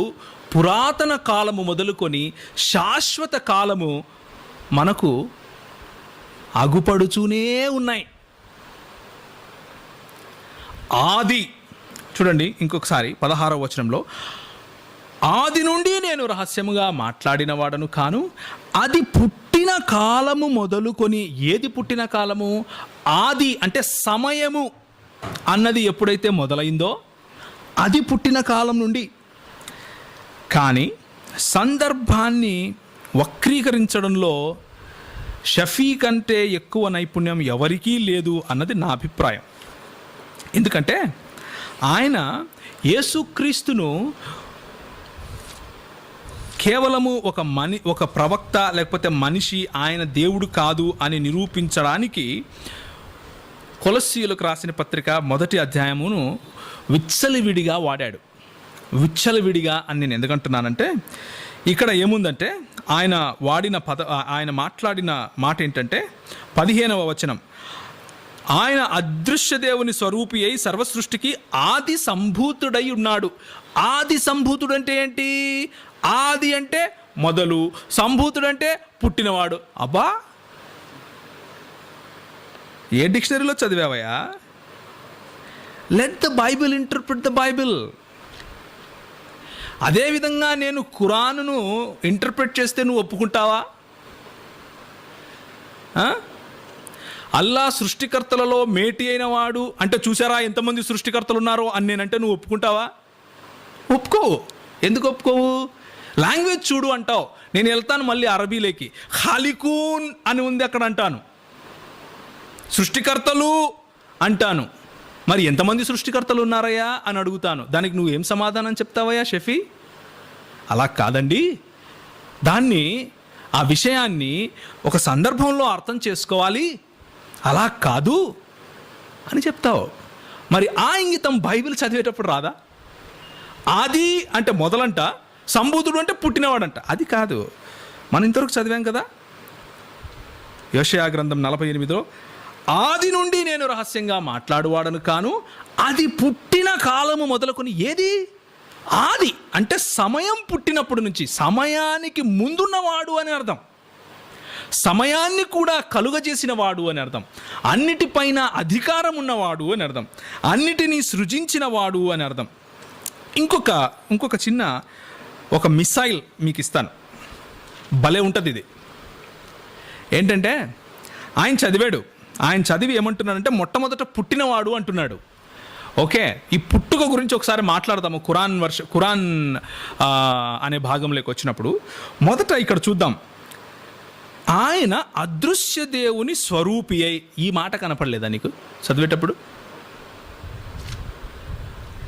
పురాతన కాలము మొదలుకొని శాశ్వత కాలము మనకు అగుపడుచూనే ఉన్నాయి. ఆది చూడండి ఇంకొకసారి 16వ వచనంలో, ఆది నుండి నేను రహస్యముగా మాట్లాడిన వాడను కాను, అది పుట్టిన కాలము మొదలుకొని. ఏది పుట్టిన కాలము? ఆది అంటే సమయము అన్నది ఎప్పుడైతే మొదలైందో అది పుట్టిన కాలం నుండి. కానీ సందర్భాన్ని వక్రీకరించడంలో షఫీ కంటే ఎక్కువ నైపుణ్యం ఎవరికీ లేదు అన్నది నా అభిప్రాయం. ఎందుకంటే ఆయన యేసుక్రీస్తును కేవలము ఒక ప్రవక్త లేకపోతే మనిషి, ఆయన దేవుడు కాదు అని నిరూపించడానికి కొలస్సీయులకు రాసిన పత్రిక 1వ అధ్యాయమును విచ్చలవిడిగా వాడాడు. విచ్చలవిడిగా అని నేను ఎందుకంటున్నానంటే, ఇక్కడ ఏముందంటే ఆయన మాట్లాడిన మాట ఏంటంటే 15వ వచనం, ఆయన అదృశ్య దేవుని స్వరూపి అయి సర్వసృష్టికి ఆది సంభూతుడై ఉన్నాడు. ఆది సంభూతుడు అంటే ఏంటి? ఆది అంటే మొదలు, సంభూతుడు అంటే పుట్టినవాడు. అబ్బా, ఏ డిక్షనరీలో చదివావయ్యా? Let the Bible interpret the Bible. అదేవిధంగా నేను ఖురానును ఇంటర్ప్రిట్ చేస్తే నువ్వు ఒప్పుకుంటావా? అల్లా సృష్టికర్తలలో మేటి అయిన వాడు అంటే, చూసారా ఎంతమంది సృష్టికర్తలు ఉన్నారో అని నేనంటే నువ్వు ఒప్పుకుంటావా? ఒప్పుకోవు. ఎందుకు ఒప్పుకోవు? లాంగ్వేజ్ చూడు అంటావు. నేను వెళ్తాను మళ్ళీ అరబీలోకి, ఖాలికూన్ అని ఉంది అక్కడ అంటాను, సృష్టికర్తలు అంటాను. మరి ఎంతమంది సృష్టికర్తలు ఉన్నారయ్యా అని అడుగుతాను. దానికి నువ్వు ఏం సమాధానం చెప్తావయ్యా షఫీ? అలా కాదండి, ఆ విషయాన్ని ఒక సందర్భంలో అర్థం చేసుకోవాలి, అలా కాదు అని చెప్తావు. మరి ఆ ఇంగితం బైబిల్ చదివేటప్పుడు రాదా? ఆది అంటే మొదలంట, సంభూతుడు అంటే పుట్టినవాడంట. అది కాదు, మనం ఇంతవరకు చదివాం కదా. యెషయా గ్రంథం 48లో ఆది నుండి నేను రహస్యంగా మాట్లాడువాడను కాను, అది పుట్టిన కాలము మొదలుకొని. ఏది ఆది అంటే సమయం పుట్టినప్పుడు నుంచి, సమయానికి ముందున్నవాడు అని అర్థం, సమయాన్ని కూడా కలుగజేసిన వాడు అని అర్థం, అన్నిటిపైన అధికారం ఉన్నవాడు అని అర్థం, అన్నిటినీ సృజించిన వాడు అని అర్థం. ఇంకొక చిన్న ఒక మిసైల్ మీకు ఇస్తాను, భలే ఉంటుంది ఇది. ఏంటంటే ఆయన చదివి ఏమంటున్నాడంటే మొట్టమొదట పుట్టినవాడు అంటున్నాడు. ఓకే, ఈ పుట్టుక గురించి ఒకసారి మాట్లాడదాము ఖురాన్ అనే భాగంలోకి వచ్చినప్పుడు. మొదట ఇక్కడ చూద్దాం, ఆయన అదృశ్య దేవుని స్వరూపి అయి. ఈ మాట కనపడలేదా నీకు చదివేటప్పుడు?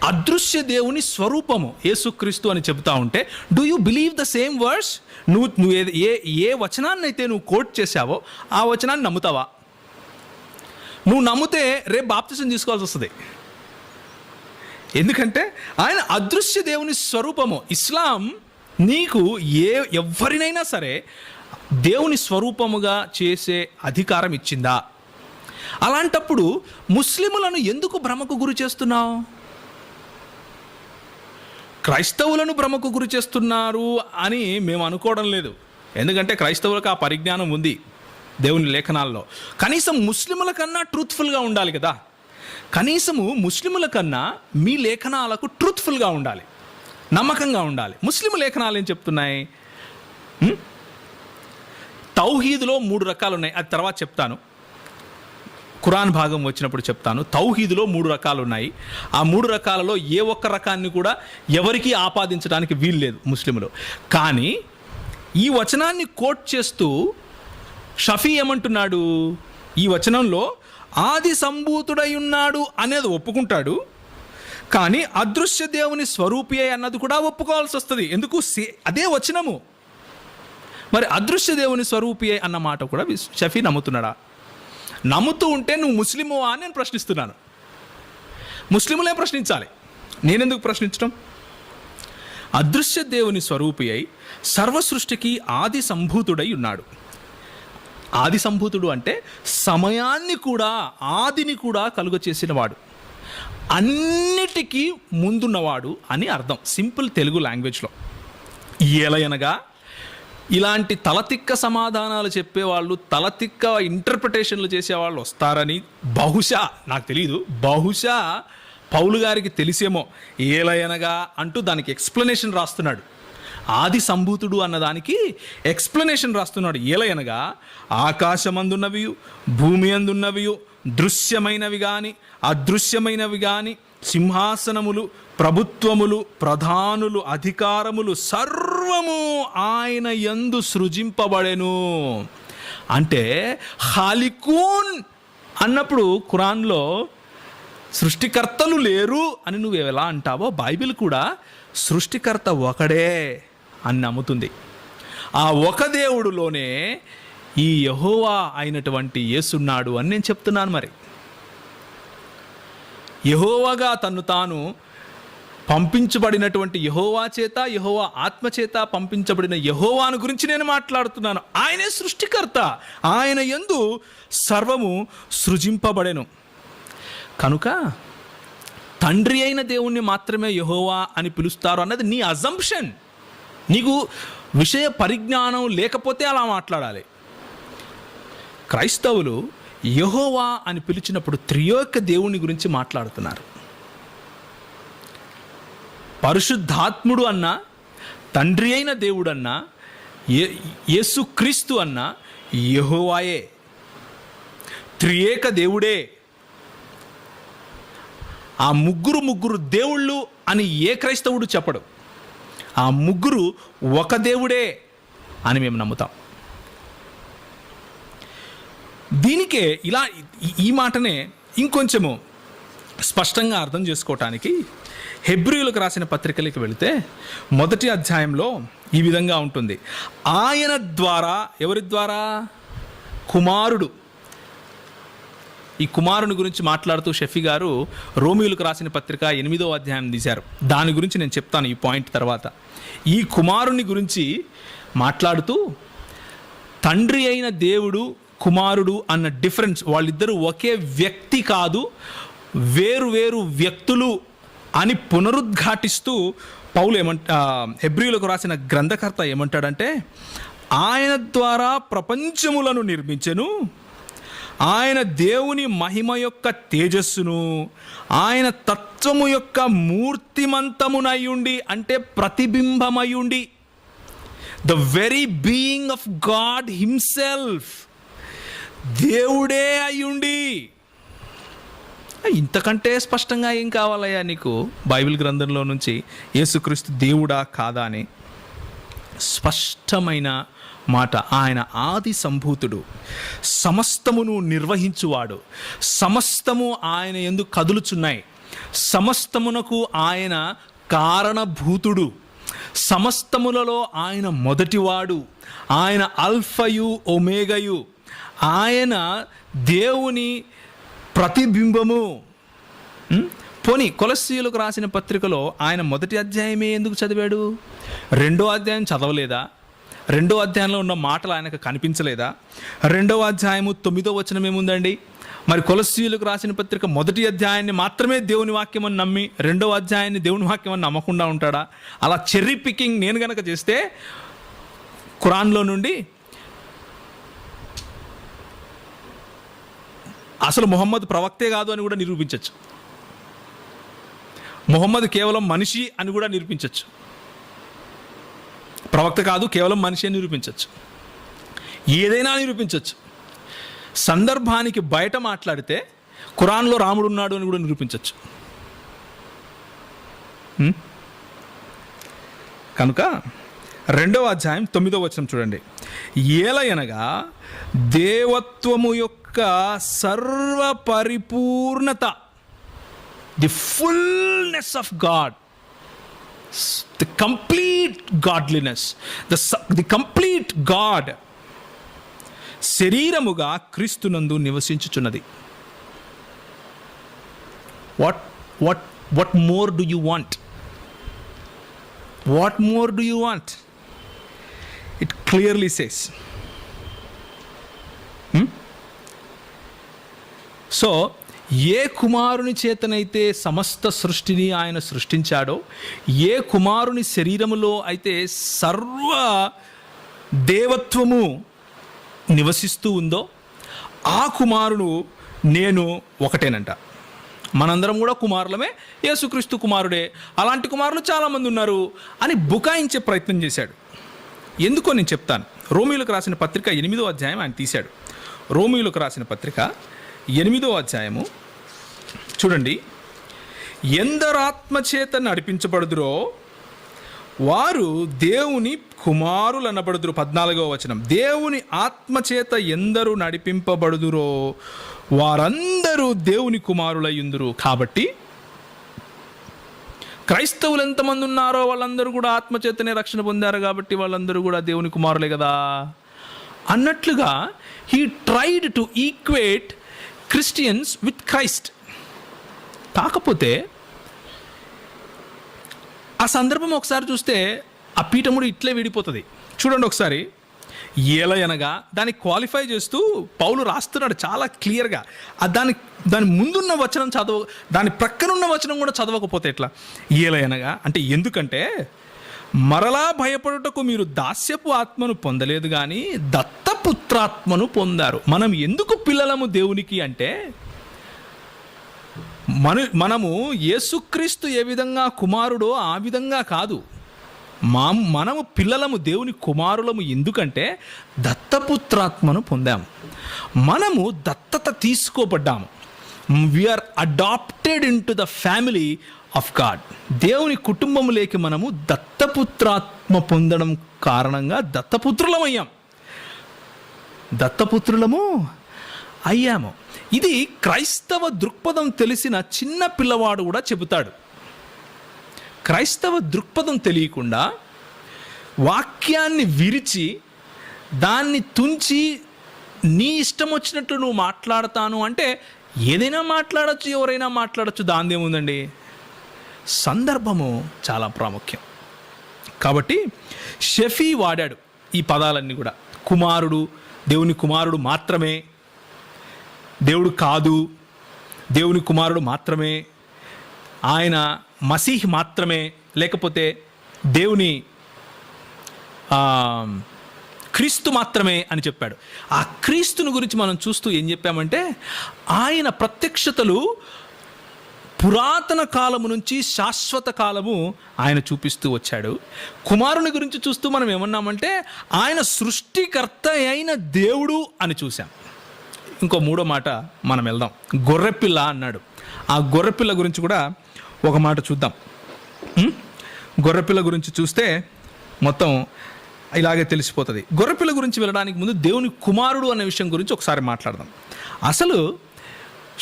అదృశ్య దేవుని స్వరూపము యేసుక్రీస్తు అని చెబుతా ఉంటే, do you believe the same words? నువ్వు ఏ వచనాన్ని అయితే నువ్వు కోట్ చేశావో ఆ వచనాన్ని నమ్ముతావా? నువ్వు నమ్మితే రేపు బాప్తిసం తీసుకోవాల్సి వస్తుంది. ఎందుకంటే ఆయన అదృశ్య దేవుని స్వరూపము. ఇస్లాం నీకు ఎవరినైనా సరే దేవుని స్వరూపముగా చేసే అధికారం ఇచ్చిందా? అలాంటప్పుడు ముస్లిములను ఎందుకు భ్రమకు గురి చేస్తున్నావు? క్రైస్తవులను భ్రమకు గురి చేస్తున్నారు అని మేము అనుకోవడం లేదు. ఎందుకంటే క్రైస్తవులకు ఆ పరిజ్ఞానం ఉంది దేవుని లేఖనాల్లో. కనీసం ముస్లిముల కన్నా ట్రూత్ఫుల్గా ఉండాలి కదా. కనీసము ముస్లిముల కన్నా మీ లేఖనాలకు ట్రూత్ఫుల్గా ఉండాలి, నమ్మకంగా ఉండాలి. ముస్లిం లేఖనాలు ఏం చెప్తున్నాయి? తౌహీదులో 3 రకాలు ఉన్నాయి, అది తర్వాత చెప్తాను. ఖురాన్ భాగం వచ్చినప్పుడు చెప్తాను. తౌహీదులో 3 రకాలు ఉన్నాయి. ఆ 3 రకాలలో ఏ ఒక్క రకాన్ని కూడా ఎవరికీ ఆపాదించడానికి వీలు లేదు ముస్లింలు. కానీ ఈ వచనాన్ని కోట్ చేస్తూ షఫీ ఏమంటున్నాడు? ఈ వచనంలో ఆది సంభూతుడై ఉన్నాడు అనేది ఒప్పుకుంటాడు, కానీ అదృశ్య దేవుని స్వరూపి అన్నది కూడా ఒప్పుకోవాల్సి వస్తుంది. ఎందుకు? అదే వచనము. మరి అదృశ్య దేవుని స్వరూపి అన్న మాట కూడా షఫీ నమ్ముతున్నాడా? నమ్ముతూ ఉంటే నువ్వు ముస్లిము అని నేను ప్రశ్నిస్తున్నాను. ముస్లిములే ప్రశ్నించాలి, నేనెందుకు ప్రశ్నించడం? అదృశ్య దేవుని స్వరూపి అయి సర్వసృష్టికి ఆది సంభూతుడై ఉన్నాడు. ఆది సంభూతుడు అంటే సమయాన్ని కూడా ఆదిని కూడా కలుగ చేసినవాడు, అన్నిటికీ ముందున్నవాడు అని అర్థం సింపుల్ తెలుగు లాంగ్వేజ్లో. ఎలయనగా ఇలాంటి తలతిక్క సమాధానాలు చెప్పేవాళ్ళు, తలతిక్క ఇంటర్ప్రిటేషన్లు చేసేవాళ్ళు వస్తారని బహుశా, నాకు తెలియదు, బహుశా పౌలు గారికి తెలిసేమో. ఏలయనగా అంటూ దానికి ఎక్స్ప్లెనేషన్ రాస్తున్నాడు. ఆది సంభూతుడు అన్నదానికి ఎక్స్ప్లెనేషన్ రాస్తున్నాడు. ఏలయనగా ఆకాశమందున్నవి, భూమి అందున్నవి, దృశ్యమైనవి కానీ అదృశ్యమైనవి కానీ, సింహాసనములు, ప్రభుత్వములు, ప్రధానులు, అధికారములు సర్వము ఆయన యందు సృజింపబడెను. అంటే ఖాలికూన్ అన్నప్పుడు ఖురాన్లో సృష్టికర్తలు లేరు అని నువ్వు ఎలా అంటావో, బైబిల్ కూడా సృష్టికర్త ఒకడే అని నమ్ముతుంది. ఆ ఒక దేవుడులోనే ఈ యెహోవా అయినటువంటి యేసున్నాడు అని నేను చెప్తున్నాను. మరి యెహోవాగా తన్ను తాను పంపించబడినటువంటి యెహోవా చేత, యెహోవా ఆత్మ చేత పంపించబడిన యెహోవాను గురించి నేను మాట్లాడుతున్నాను. ఆయనే సృష్టికర్త, ఆయన యందు సర్వము సృజింపబడెను. కనుక తండ్రి అయిన దేవుణ్ణి మాత్రమే యెహోవా అని పిలుస్తారు అన్నది నీ అజంప్షన్. నీకు విషయ పరిజ్ఞానం లేకపోతే అలా మాట్లాడాలి. క్రైస్తవులు యెహోవా అని పిలిచినప్పుడు త్రియేక దేవుని గురించి మాట్లాడుతున్నారు. పరిశుద్ధాత్ముడు అన్నా, తండ్రి అయిన దేవుడు అన్నా, యేసుక్రీస్తు అన్నా యెహోవాయే, త్రియేక దేవుడే. ఆ ముగ్గురు దేవుళ్ళు అని ఏ క్రైస్తవుడు చెప్పడు. ఆ ముగ్గురు ఒక దేవుడే అని మేము నమ్ముతాం. దీనికే ఇలా ఈ మాటనే ఇంకొంచెము స్పష్టంగా అర్థం చేసుకోవటానికి హెబ్రీయులకు రాసిన పత్రికలకు వెళితే 1వ అధ్యాయంలో ఈ విధంగా ఉంటుంది. ఆయన ద్వారా, ఎవరి ద్వారా? కుమారుడు. ఈ కుమారుని గురించి మాట్లాడుతూ షఫీ గారు రోమియోలకు రాసిన పత్రిక 8వ అధ్యాయం తీశారు. దాని గురించి నేను చెప్తాను ఈ పాయింట్ తర్వాత. ఈ కుమారుని గురించి మాట్లాడుతూ తండ్రి అయిన దేవుడు కుమారుడు అన్న డిఫరెన్స్, వాళ్ళిద్దరూ ఒకే వ్యక్తి కాదు, వేరు వేరు వ్యక్తులు అని పునరుద్ఘాటిస్తూ పౌలు హెబ్రీయులకు రాసిన గ్రంథకర్త ఏమంటాడంటే, ఆయన ద్వారా ప్రపంచములను నిర్మించెను, ఆయన దేవుని మహిమ యొక్క తేజస్సును, ఆయన తత్వము యొక్క మూర్తిమంతమునయుండి అంటే ప్రతిబింబమయుండి, the very being of God himself, దేవుడే అయ్యుండి. ఇంతకంటే స్పష్టంగా ఏం కావాలయ్యా నీకు బైబిల్ గ్రంథంలో నుంచి యేసుక్రీస్తు దేవుడా కాదా అని స్పష్టమైన మాట. ఆయన ఆది సంభూతుడు, సమస్తమును నిర్వహించువాడు, సమస్తము ఆయన యందు కదులుచున్నాయి, సమస్తమునకు ఆయన కారణభూతుడు, సమస్తములలో ఆయన మొదటివాడు, ఆయన అల్ఫయు ఒమేగయు, ఆయన దేవుని ప్రతిబింబము. పోనీ కొలస్సీయులకు రాసిన పత్రికలో ఆయన మొదటి అధ్యాయమే ఎందుకు చదివాడు? 2వ అధ్యాయం చదవలేదా? 2వ అధ్యాయంలో ఉన్న మాటలు ఆయనకు కనిపించలేదా? 2వ అధ్యాయము 9వ వచనం ఏముందండి? మరి కొలస్సీయులకు రాసిన పత్రిక మొదటి అధ్యాయాన్ని మాత్రమే దేవుని వాక్యం అని నమ్మి 2వ అధ్యాయాన్ని దేవుని వాక్యం అని నమ్మకుండా ఉంటాడా? అలా చెర్రీ పికింగ్ నేను గనక చేస్తే ఖురాన్లో నుండి అసలు మొహమ్మద్ ప్రవక్తే కాదు అని కూడా నిరూపించవచ్చు, మొహమ్మద్ కేవలం మనిషి అని కూడా నిరూపించవచ్చు, ప్రవక్త కాదు కేవలం మనిషి అని నిరూపించవచ్చు, ఏదైనా నిరూపించవచ్చు. సందర్భానికి బయట మాట్లాడితే ఖురాన్లో రాముడు ఉన్నాడు అని కూడా నిరూపించవచ్చు. కనుక 2వ అధ్యాయం 9వ వచనం చూడండి. ఏలయనగా దేవత్వము యొక్క సర్వ పరిపూర్ణత, the fullness of God, the complete godliness, the complete God శరీరముగా క్రీస్తునందు నివసించుచున్నది. What more do you want? What more do you want? It clearly says. So ఏ కుమారుని చేతనైతే సమస్త సృష్టిని ఆయన సృష్టించాడో, ఏ కుమారుని శరీరములో అయితే సర్వ దేవత్వము నివసిస్తూ ఉందో ఆ కుమారుడు నేను ఒకటేనంట. మనందరం కూడా కుమారులమే, యేసుక్రీస్తు కుమారుడే, అలాంటి కుమారులు చాలామంది ఉన్నారు అని బుకాయించే ప్రయత్నం చేశాడు. ఎందుకో నేను చెప్తాను. రోమియోలకు రాసిన పత్రిక 8వ అధ్యాయం ఆయన తీశాడు. రోమియోలకు రాసిన పత్రిక 8వ అధ్యాయము చూడండి. ఎందరు ఆత్మచేత నడిపించబడుదురో వారు దేవుని కుమారులు అనబడుదురు. 14వ వచనం, దేవుని ఆత్మచేత ఎందరు నడిపింపబడుదురో వారందరూ దేవుని కుమారులయ్యుందురు. కాబట్టి క్రైస్తవులు ఎంతమంది ఉన్నారో వాళ్ళందరూ కూడా ఆత్మచేతనే రక్షణ పొందారు, కాబట్టి వాళ్ళందరూ కూడా దేవుని కుమారులే కదా అన్నట్లుగా he tried to equate Christians with Christ. కాకపోతే ఆ సందర్భం ఒకసారి చూస్తే ఆ పీఠముడు ఇట్లే విడిపోతుంది. చూడండి ఒకసారి. ఏలయనగా దాన్ని క్వాలిఫై చేస్తూ పౌలు రాస్తున్నాడు చాలా క్లియర్గా. దాని ముందున్న వచనం దాని ప్రక్కనున్న వచనం కూడా చదవకపోతే ఎట్లా? ఏలయనగా అంటే ఎందుకంటే మరలా భయపడుటకు మీరు దాస్యపు ఆత్మను పొందలేదు కానీ దత్తపుత్రాత్మను పొందారు. మనం ఎందుకు పిల్లలము దేవునికి అంటే, మనము యేసుక్రీస్తు ఏ విధంగా కుమారుడో ఆ విధంగా కాదు, మనము పిల్లలము దేవుని కుమారులము. ఎందుకంటే దత్తపుత్రాత్మను పొందాము, మనము దత్తత తీసుకోబడ్డాము. We are adopted into the family of God. దేవుని కుటుంబములోకి మనము దత్తపుత్రాత్మ పొందడం కారణంగా దత్తపుత్రులము అయ్యాము. ఇది క్రైస్తవ దృక్పథం తెలిసిన చిన్న పిల్లవాడు కూడా చెబుతాడు. క్రైస్తవ దృక్పథం తెలియకుండా వాక్యాన్ని విరిచి దాన్ని తుంచి నీ ఇష్టం వచ్చినట్లు నువ్వు మాట్లాడతాను అంటే ఏదైనా మాట్లాడచ్చు, ఎవరైనా మాట్లాడచ్చు, దానిదేముందండి. సందర్భము చాలా ప్రాముఖ్యం. కాబట్టి షఫీ వాడాడు ఈ పదాలన్నీ కూడా. కుమారుడు, దేవుని కుమారుడు మాత్రమే, దేవుడు కాదు, దేవుని కుమారుడు మాత్రమే, ఆయన మసీహ్ మాత్రమే, లేకపోతే దేవుని క్రీస్తు మాత్రమే అని చెప్పాడు. ఆ క్రీస్తుని గురించి మనం చూస్తూ ఏం చెప్పామంటే, ఆయన ప్రత్యక్షతలు పురాతన కాలము నుంచి శాశ్వత కాలము ఆయన చూపిస్తూ వచ్చాడు. కుమారుని గురించి చూస్తూ మనం ఏమన్నామంటే, ఆయన సృష్టికర్త అయిన దేవుడు అని చూసాం. ఇంకో మూడో మాట మనం వెళ్దాం. గొర్రెపిల్ల అన్నాడు. ఆ గొర్రెపిల్ల గురించి కూడా ఒక మాట చూద్దాం. గొర్రెపిల్ల గురించి చూస్తే మొత్తం ఇలాగే తెలిసిపోతుంది. గొర్రెపిల్ల గురించి వెళ్ళడానికి ముందు దేవుని కుమారుడు అనే విషయం గురించి ఒకసారి మాట్లాడదాం. అసలు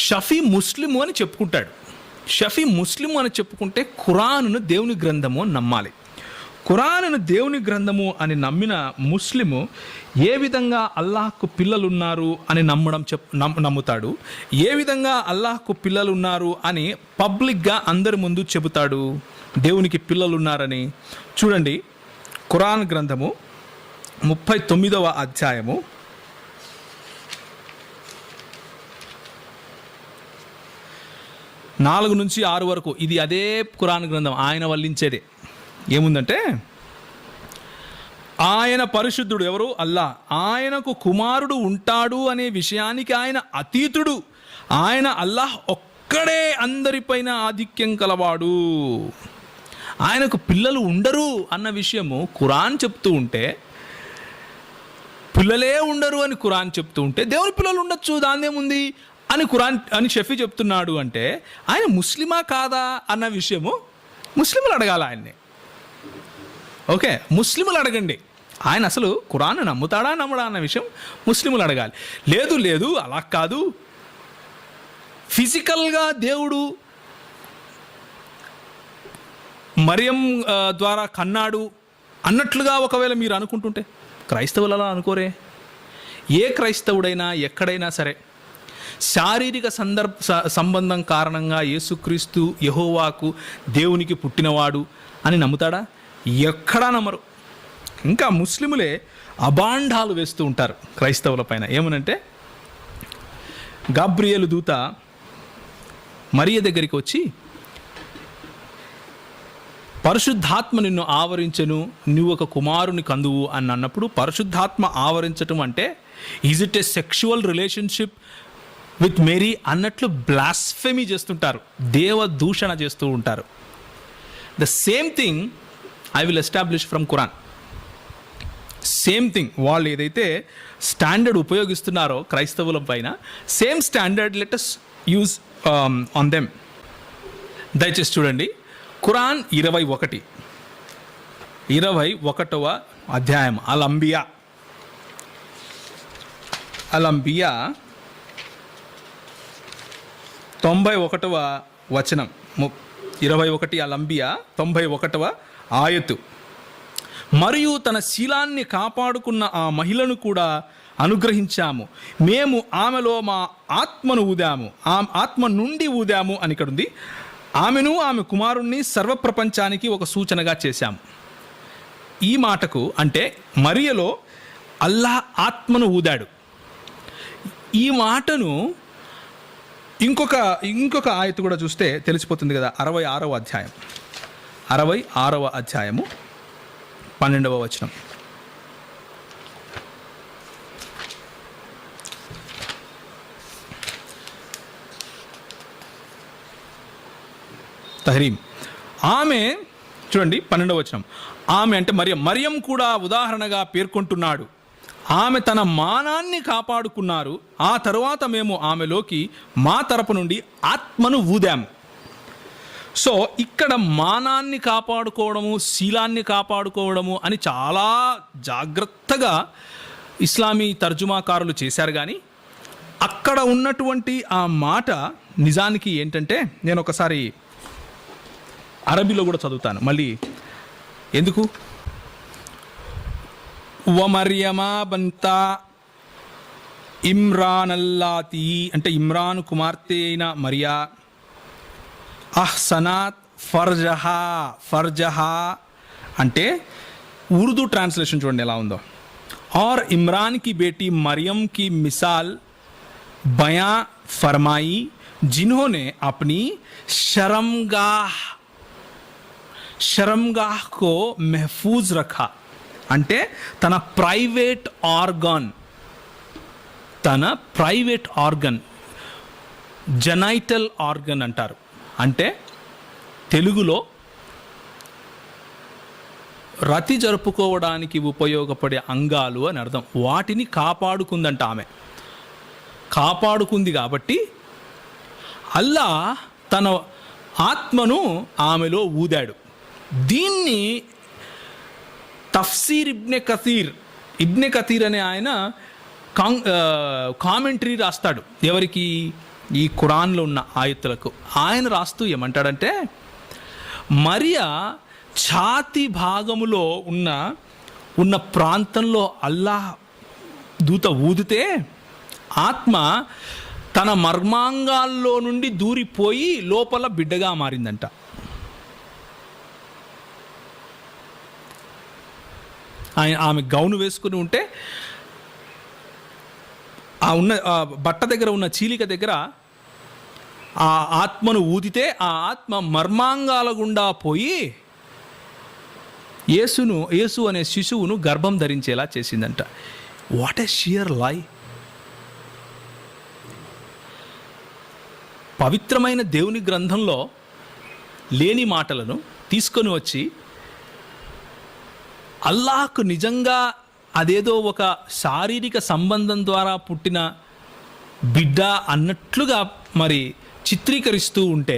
షఫీ ముస్లిము అని చెప్పుకుంటాడు. షఫీ ముస్లిము అని చెప్పుకుంటే ఖురానును దేవుని గ్రంథము అని నమ్మాలి. ఖురానును దేవుని గ్రంథము అని నమ్మిన ముస్లిము ఏ విధంగా అల్లాహ్కు పిల్లలున్నారు అని నమ్ముతాడు, ఏ విధంగా అల్లాహ్కు పిల్లలున్నారు అని పబ్లిక్గా అందరి ముందు చెబుతాడు దేవునికి పిల్లలున్నారని. చూడండి, ఖురాన్ గ్రంథము 39వ అధ్యాయము 4 నుంచి 6 వరకు. ఇది అదే ఖురాన్ గ్రంథం, ఆయన వల్లించేదే. ఏముందంటే, ఆయన పరిశుద్ధుడు, ఎవరు? అల్లాహ్. ఆయనకు కుమారుడు ఉంటాడు అనే విషయానికి ఆయన అతీతుడు. ఆయన అల్లాహ్ ఒక్కడే అందరిపైన ఆధిక్యం కలవాడు. ఆయనకు పిల్లలు ఉండరు అన్న విషయము ఖురాన్ చెప్తూ ఉంటే, పిల్లలే ఉండరు అని ఖురాన్ చెప్తూ ఉంటే, దేవుని పిల్లలు ఉండొచ్చు, దాన్నేముంది అని ఖురాన్ అని షఫీ చెప్తున్నాడు అంటే, ఆయన ముస్లిమా కాదా అన్న విషయము ముస్లింలు అడగాలి ఆయన్ని. ఓకే, ముస్లింలు అడగండి. ఆయన అసలు ఖురాన్ నమ్ముతాడా నమ్మడా అన్న విషయం ముస్లింలు అడగాలి. లేదు అలా కాదు, ఫిజికల్గా దేవుడు మరియం ద్వారా కన్నాడు అన్నట్లుగా ఒకవేళ మీరు అనుకుంటుంటే, క్రైస్తవులు అలా అనుకోరే. ఏ క్రైస్తవుడైనా ఎక్కడైనా సరే శారీరక సంబంధం కారణంగా యేసుక్రీస్తు యెహోవాకు దేవునికి పుట్టినవాడు అని నమ్ముతాడా? ఎక్కడా నమ్మరు. ఇంకా ముస్లిములే అబాండాలు వేస్తూ ఉంటారు క్రైస్తవుల పైన. ఏమనంటే, గాబ్రియేలు దూత మరియ దగ్గరికి వచ్చి, పరిశుద్ధాత్మ నిన్ను ఆవరించెను, నువ్వు ఒక కుమారుని కందువు అని అన్నప్పుడు, పరిశుద్ధాత్మ ఆవరించటం అంటే is it a sexual relationship with Mary అన్నట్లు బ్లాస్ఫెమీ చేస్తుంటారు, దేవ దూషణ చేస్తూ ఉంటారు. The same thing I will establish from Quran. Same thing వాళ్ళు ఏదైతే స్టాండర్డ్ ఉపయోగిస్తున్నారో క్రైస్తవుల పైన, same standard let us use on them. దయచేసి చూడండి, ఖురాన్ 21వ అధ్యాయం అల్-అంబియా 91వ వచనం, 21 అల్-అంబియా 91వ ఆయతు. మరియు తన శీలాన్ని కాపాడుకున్న ఆ మహిళను కూడా అనుగ్రహించాము, మేము ఆమెలో మా ఆత్మను ఊదాము, ఆ ఆత్మ నుండి ఊదాము అని ఇక్కడ ఉంది. ఆమెను ఆమె కుమారుణ్ణి సర్వప్రపంచానికి ఒక సూచనగా చేశాము. ఈ మాటకు అంటే మరియలో అల్లాహ్ ఆత్మను ఊదాడు. ఈ మాటను ఇంకొక ఆయతు కూడా చూస్తే తెలిసిపోతుంది కదా. 66వ అధ్యాయము 12వ వచనం. తహరీం. ఆమె చూడండి 12వ వచనం. ఆమె అంటే మరియం కూడా ఉదాహరణగా పేర్కొంటున్నాడు. ఆమె తన మానాన్ని కాపాడుకున్నారు, ఆ తరువాత మేము ఆమెలోకి మా తరపు నుండి ఆత్మను ఊదాము. సో ఇక్కడ మానాన్ని కాపాడుకోవడము, శీలాన్ని కాపాడుకోవడము అని చాలా జాగ్రత్తగా ఇస్లామీ తర్జుమాకారులు చేశారు. కానీ అక్కడ ఉన్నటువంటి ఆ మాట నిజానికి ఏంటంటే, నేను ఒకసారి అరబీలో కూడా చదువుతాను మళ్ళీ ఎందుకు. వమర్యమా బంతా ఇమ్రాన్ అల్లాతి అంటే ఇమ్రాన్ కుమార్తె అయిన మరియా అహ్సనాత్ ఫర్జహా అంటే ఉర్దూ ట్రాన్స్లేషన్ చూడండి ఎలా ఉందో. और इमरान की बेटी मरियम की मिसाल बयां फरमाई जिन्होंने अपनी शर्मगाह को महफूज रखा. అంటే తన ప్రైవేట్ ఆర్గన్ జెనైటల్ ఆర్గన్ అంటారు. అంటే తెలుగులో రతి జరుపుకోవడానికి ఉపయోగపడే అంగాలు అని అర్థం. వాటిని కాపాడుకుందంట ఆమె. కాపాడుకుంది కాబట్టి అల్లా తన ఆత్మను ఆమెలో ఊదాడు. దీన్ని తఫ్సీర్ ఇబ్నె కతీర్ అనే ఆయన కామెంటరీ రాస్తాడు. ఎవరికి? ఈ ఖురాన్లో ఉన్న ఆయతులకు. ఆయన రాస్తూ ఏమంటాడంటే, మరియా ఛాతి భాగములో ఉన్న ప్రాంతంలో అల్లాహ్ దూత ఊదితే ఆత్మ తన మర్మాంగాల్లో నుండి దూరిపోయి లోపల బిడ్డగా మారిందంట. ఆమె గౌను వేసుకుని ఉంటే ఆ బట్ట దగ్గర ఉన్న చీలిక దగ్గర ఆ ఆత్మను ఊదితే ఆ ఆత్మ మర్మాంగాల గుండా పోయి యేసు అనే శిశువును గర్భం ధరించేలా చేసిందంట. వాట్ ఏ షియర్ లై! పవిత్రమైన దేవుని గ్రంథంలో లేని మాటలను తీసుకొని వచ్చి అల్లాహ్కు నిజంగా అదేదో ఒక శారీరక సంబంధం ద్వారా పుట్టిన బిడ్డ అన్నట్లుగా మరి చిత్రీకరిస్తూ ఉంటే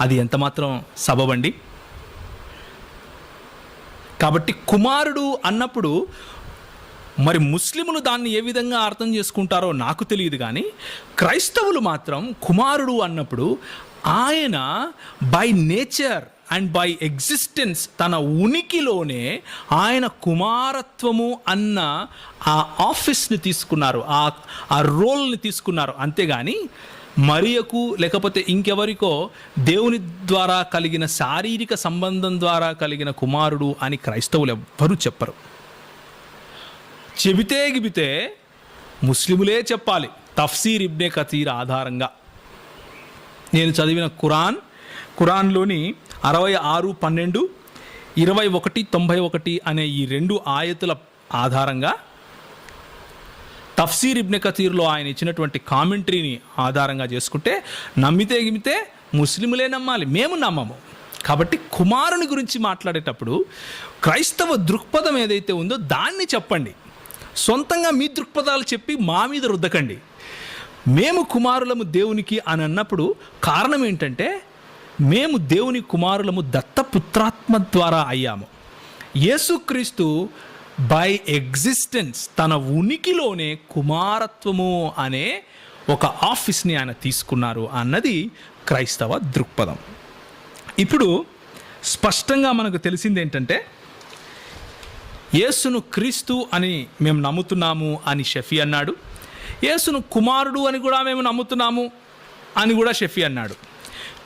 అది ఎంతమాత్రం సబబండి. కాబట్టి కుమారుడు అన్నప్పుడు మరి ముస్లిములు దాన్ని ఏ విధంగా అర్థం చేసుకుంటారో నాకు తెలియదు, కానీ క్రైస్తవులు మాత్రం కుమారుడు అన్నప్పుడు ఆయన by nature and by existence తన ఉనికిలోనే ఆయన కుమారత్వము అన్న ఆ ఆఫీస్ని తీసుకున్నారు, ఆ రోల్ని తీసుకున్నారు. అంతేగాని మరియకు లేకపోతే ఇంకెవరికో దేవుని ద్వారా కలిగిన శారీరక సంబంధం ద్వారా కలిగిన కుమారుడు అని క్రైస్తవులు ఎవ్వరూ చెప్పరు. చెబితే ముస్లిములే చెప్పాలి. తఫ్సీర్ ఇబ్నే కతీర్ ఆధారంగా నేను చదివిన ఖురాన్లోని 66, 12, 21, 91 అనే ఈ 2 ఆయతుల ఆధారంగా తఫ్సీర్ ఇబ్నే కతీర్లో ఆయన ఇచ్చినటువంటి కామెంటరీని ఆధారంగా చేసుకుంటే నమ్మితే ముస్లిములే నమ్మాలి, మేము నమ్మము. కాబట్టి కుమారుని గురించి మాట్లాడేటప్పుడు క్రైస్తవ దృక్పథం ఏదైతే ఉందో దాన్ని చెప్పండి. సొంతంగా మీ దృక్పథాలు చెప్పి మా మీద రుద్దకండి. మేము కుమారులము దేవునికి అని అన్నప్పుడు కారణం ఏంటంటే మేము దేవుని కుమారులము దత్తపుత్రాత్మ ద్వారా అయ్యాము. యేసుక్రీస్తు బై ఎగ్జిస్టెన్స్ తన ఉనికిలోనే కుమారత్వము అనే ఒక ఆఫీస్ని ఆయన తీసుకున్నారు అన్నది క్రైస్తవ దృక్పథం. ఇప్పుడు స్పష్టంగా మనకు తెలిసింది ఏంటంటే యేసును క్రీస్తు అని మేము నమ్ముతున్నాము అని షఫీ అన్నాడు. యేసును కుమారుడు అని కూడా మేము నమ్ముతున్నాము అని కూడా షఫీ అన్నాడు.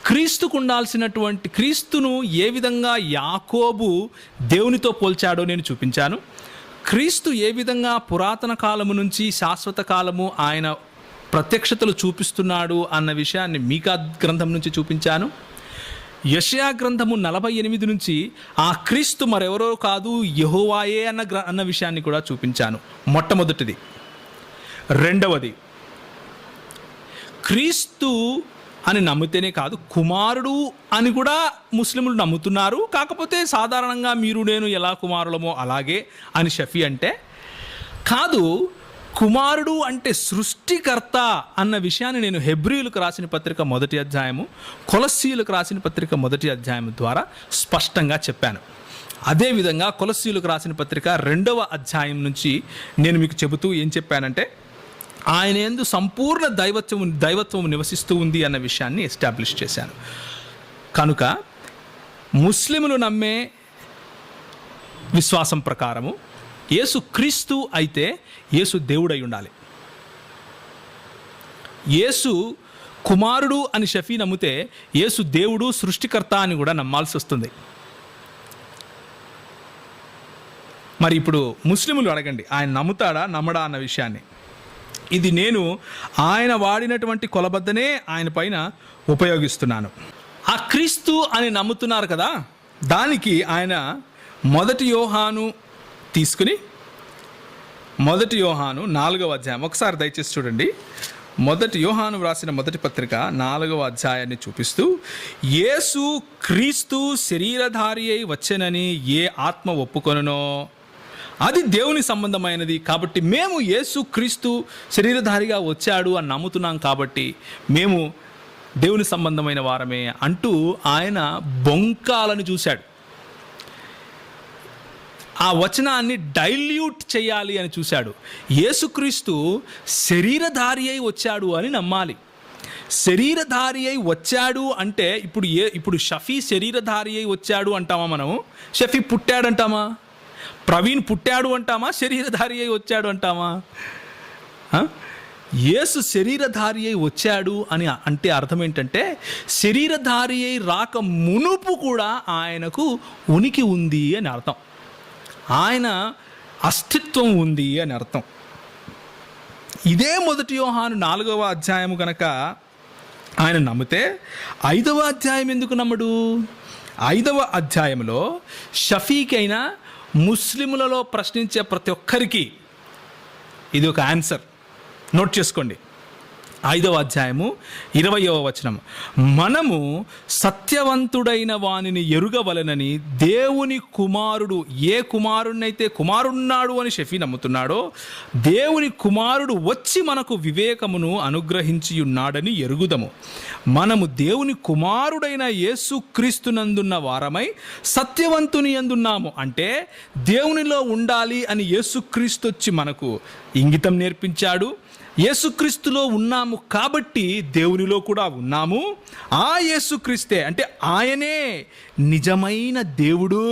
క్రీస్తుకు ఉండాల్సినటువంటి క్రీస్తును ఏ విధంగా యాకోబు దేవునితో పోల్చాడో నేను చూపించాను. క్రీస్తు ఏ విధంగా పురాతన కాలము నుంచి శాశ్వత కాలము ఆయన ప్రత్యక్షతలు చూపిస్తున్నాడు అన్న విషయాన్ని మీకా గ్రంథం నుంచి చూపించాను. యెషయా గ్రంథము 48 నుంచి ఆ క్రీస్తు మరెవరో కాదు యెహోవాయే అన్న విషయాన్ని కూడా చూపించాను. మొట్టమొదటిది. రెండవది, క్రీస్తు అని నమ్మితేనే కాదు కుమారుడు అని కూడా ముస్లింలు నమ్ముతున్నారు. కాకపోతే సాధారణంగా మీరు నేను ఎలా కుమారులమో అలాగే అని షఫీ అంటే కాదు, కుమారుడు అంటే సృష్టికర్త అన్న విషయాన్ని నేను హెబ్రీయులకు రాసిన పత్రిక 1వ అధ్యాయము, కొలస్సీయులకు రాసిన పత్రిక 1వ అధ్యాయము ద్వారా స్పష్టంగా చెప్పాను. అదేవిధంగా కొలస్సీయులకు రాసిన పత్రిక 2వ అధ్యాయం నుంచి నేను మీకు చెబుతూ ఏం చెప్పానంటే ఆయన యందు సంపూర్ణ దైవత్వం నివసిస్తూ ఉంది అన్న విషయాన్ని ఎస్టాబ్లిష్ చేశాను. కనుక ముస్లిములు నమ్మే విశ్వాసం ప్రకారము యేసు క్రీస్తు అయితే యేసు దేవుడై ఉండాలి. యేసు కుమారుడు అని షఫీ నమ్మితే యేసు దేవుడు సృష్టికర్త అని కూడా నమ్మాల్సి వస్తుంది. మరి ఇప్పుడు ముస్లిములు అడగండి, ఆయన నమ్ముతాడా నమ్మడా అన్న విషయాన్ని. ఇది నేను ఆయన వాడినటువంటి కొలబద్దనే ఆయన పైన ఉపయోగిస్తున్నాను. ఆ క్రీస్తు అని నమ్ముతున్నారు కదా, దానికి ఆయన 1 యోహాను తీసుకుని 1 యోహాను 4వ అధ్యాయం ఒకసారి దయచేసి చూడండి. 1 యోహాను వ్రాసిన మొదటి పత్రిక 4వ అధ్యాయాన్ని చూపిస్తూ, యేసు క్రీస్తు శరీరధారి అయి వచ్చెనని ఏ ఆత్మ ఒప్పుకొనునో అది దేవుని సంబంధమైనది. కాబట్టి మేము యేసు క్రీస్తు శరీరధారిగా వచ్చాడు అని నమ్ముతున్నాం, కాబట్టి మేము దేవుని సంబంధమైన వారమే అంటూ ఆయన బొంకాలను చూశాడు. ఆ వచనాన్ని డైల్యూట్ చేయాలి అని చూశాడు. యేసుక్రీస్తు శరీరధారి అయి వచ్చాడు అని నమ్మాలి. శరీరధారి అయి వచ్చాడు అంటే ఇప్పుడు షఫీ శరీరధారి అయి వచ్చాడు అంటామా? మనము షఫీ పుట్టాడంటామా? ప్రవీణ్ పుట్టాడు అంటామా? శరీరధారి అయి వచ్చాడు అంటామా? యేసు శరీరధారి అయి వచ్చాడు అని అంటే అర్థం ఏంటంటే, శరీరధారి అయి రాక మునుపు కూడా ఆయనకు ఉనికి ఉంది అని అర్థం. ఆయన అస్తిత్వం ఉంది అని అర్థం. ఇదే 1 యోహాను 4వ అధ్యాయం కనుక ఆయన నమ్మితే 5వ అధ్యాయం ఎందుకు నమ్మడు? 5వ అధ్యాయంలో షఫీకైనా ముస్లిములలో ప్రశ్నించే ప్రతి ఒక్కరికి ఇది ఒక ఆన్సర్. నోట్ చేసుకోండి. 5వ అధ్యాయము 20వ వచనం, మనము సత్యవంతుడైన వానిని ఎరుగవలనని దేవుని కుమారుడు, ఏ కుమారుడినైతే కుమారుడున్నాడు అని షఫీ నమ్ముతున్నాడో, దేవుని కుమారుడు వచ్చి మనకు వివేకమును అనుగ్రహించి ఉన్నాడని ఎరుగుదము. మనము దేవుని కుమారుడైన యేసు క్రీస్తునందున్న వారమై సత్యవంతుని యందున్నాము. అంటే దేవునిలో ఉండాలి అని యేసుక్రీస్తు వచ్చి మనకు ఇంగితం నేర్పించాడు. యేసుక్రీస్తులో ఉన్నాము కాబట్టి దేవునిలో కూడా ఉన్నాము. ఆ యేసుక్రీస్తే అంటే ఆయనే నిజమైన దేవుడు.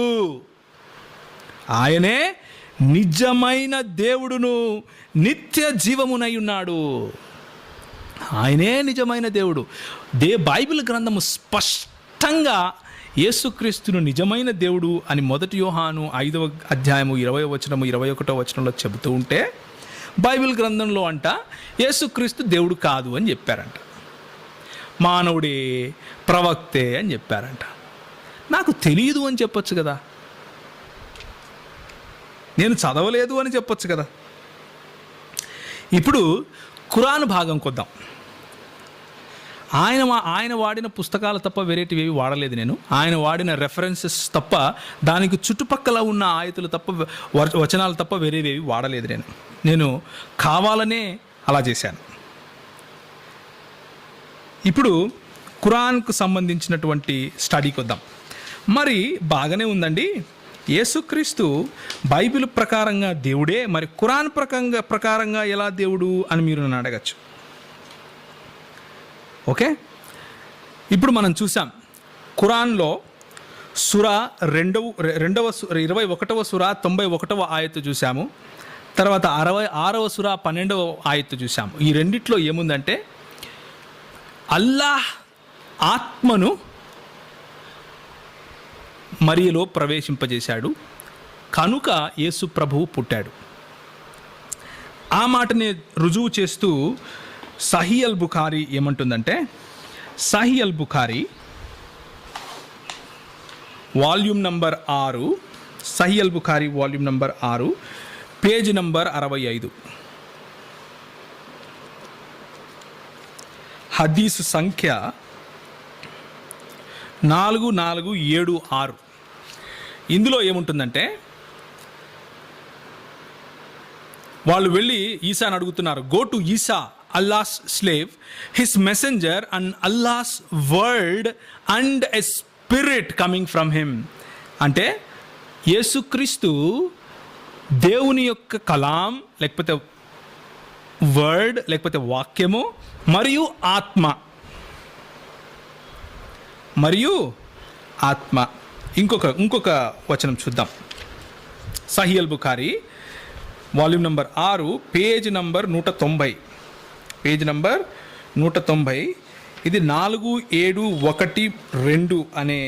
ఆయనే నిజమైన దేవుడును నిత్య జీవమునై ఉన్నాడు. ఆయనే నిజమైన దేవుడు. బైబిల్ గ్రంథము స్పష్టంగా యేసుక్రీస్తును నిజమైన దేవుడు అని 1 యోహాను 5వ అధ్యాయము 20వ వచనము 21వ వచనంలో చెబుతూ ఉంటే, బైబిల్ గ్రంథంలో అంట యేసుక్రీస్తు దేవుడు కాదు అని చెప్పారంట. మానవుడే, ప్రవక్తే అని చెప్పారంట. నాకు తెలియదు అని చెప్పొచ్చు కదా, నేను చదవలేదు అని చెప్పొచ్చు కదా. ఇప్పుడు ఖురాన్ భాగం కొద్దాం. ఆయన వాడిన పుస్తకాలు తప్ప వేరేటివి ఏవి వాడలేదు నేను. ఆయన వాడిన రెఫరెన్సెస్ తప్ప, దానికి చుట్టుపక్కల ఉన్న ఆయతులు తప్ప, వచనాలు తప్ప వేరేవేవి వాడలేదు నేను కావాలనే అలా చేశాను. ఇప్పుడు ఖురాన్కు సంబంధించినటువంటి స్టడీకి వద్దాం. మరి బాగానే ఉందండి, యేసుక్రీస్తు బైబిల్ ప్రకారంగా దేవుడే, మరి ఖురాన్ ప్రకారంగా ఎలా దేవుడు అని మీరు నన్ను అడగచ్చు. ఓకే, ఇప్పుడు మనం చూసాం ఖురాన్లో సురా 21వ సురా 91వ ఆయత్తు చూసాము. తర్వాత 66వ సురా 12వ ఆయత్తు చూసాము. ఈ రెండిట్లో ఏముందంటే, అల్లాహ్ ఆత్మను మరియలో ప్రవేశింపజేశాడు కనుక యేసు ప్రభువు పుట్టాడు. ఆ మాటని రుజువు చేస్తూ సహీ అల్ బుఖారీ ఏమంటుందంటే, Sahih al Bukhari volume number 6, Sahih al Bukhari volume number 6, page number 65, హదీసు సంఖ్య 4476. ఇందులో ఏముంటుందంటే, వాళ్ళు వెళ్ళి ఈసాని అడుగుతున్నారు, go to Isa, Allah's slave, his messenger and Allah's word and a spirit coming from him. అంటే యేసుక్రీస్తు దేవుని యొక్క కలాం, లేకపోతే వర్డ్, లేకపోతే వాక్యము, మరియు ఆత్మ. ఇంకొక వచనం చూద్దాం. Sahih al Bukhari volume number 6, page number 190. Page number 190. ఇది 4712 అనే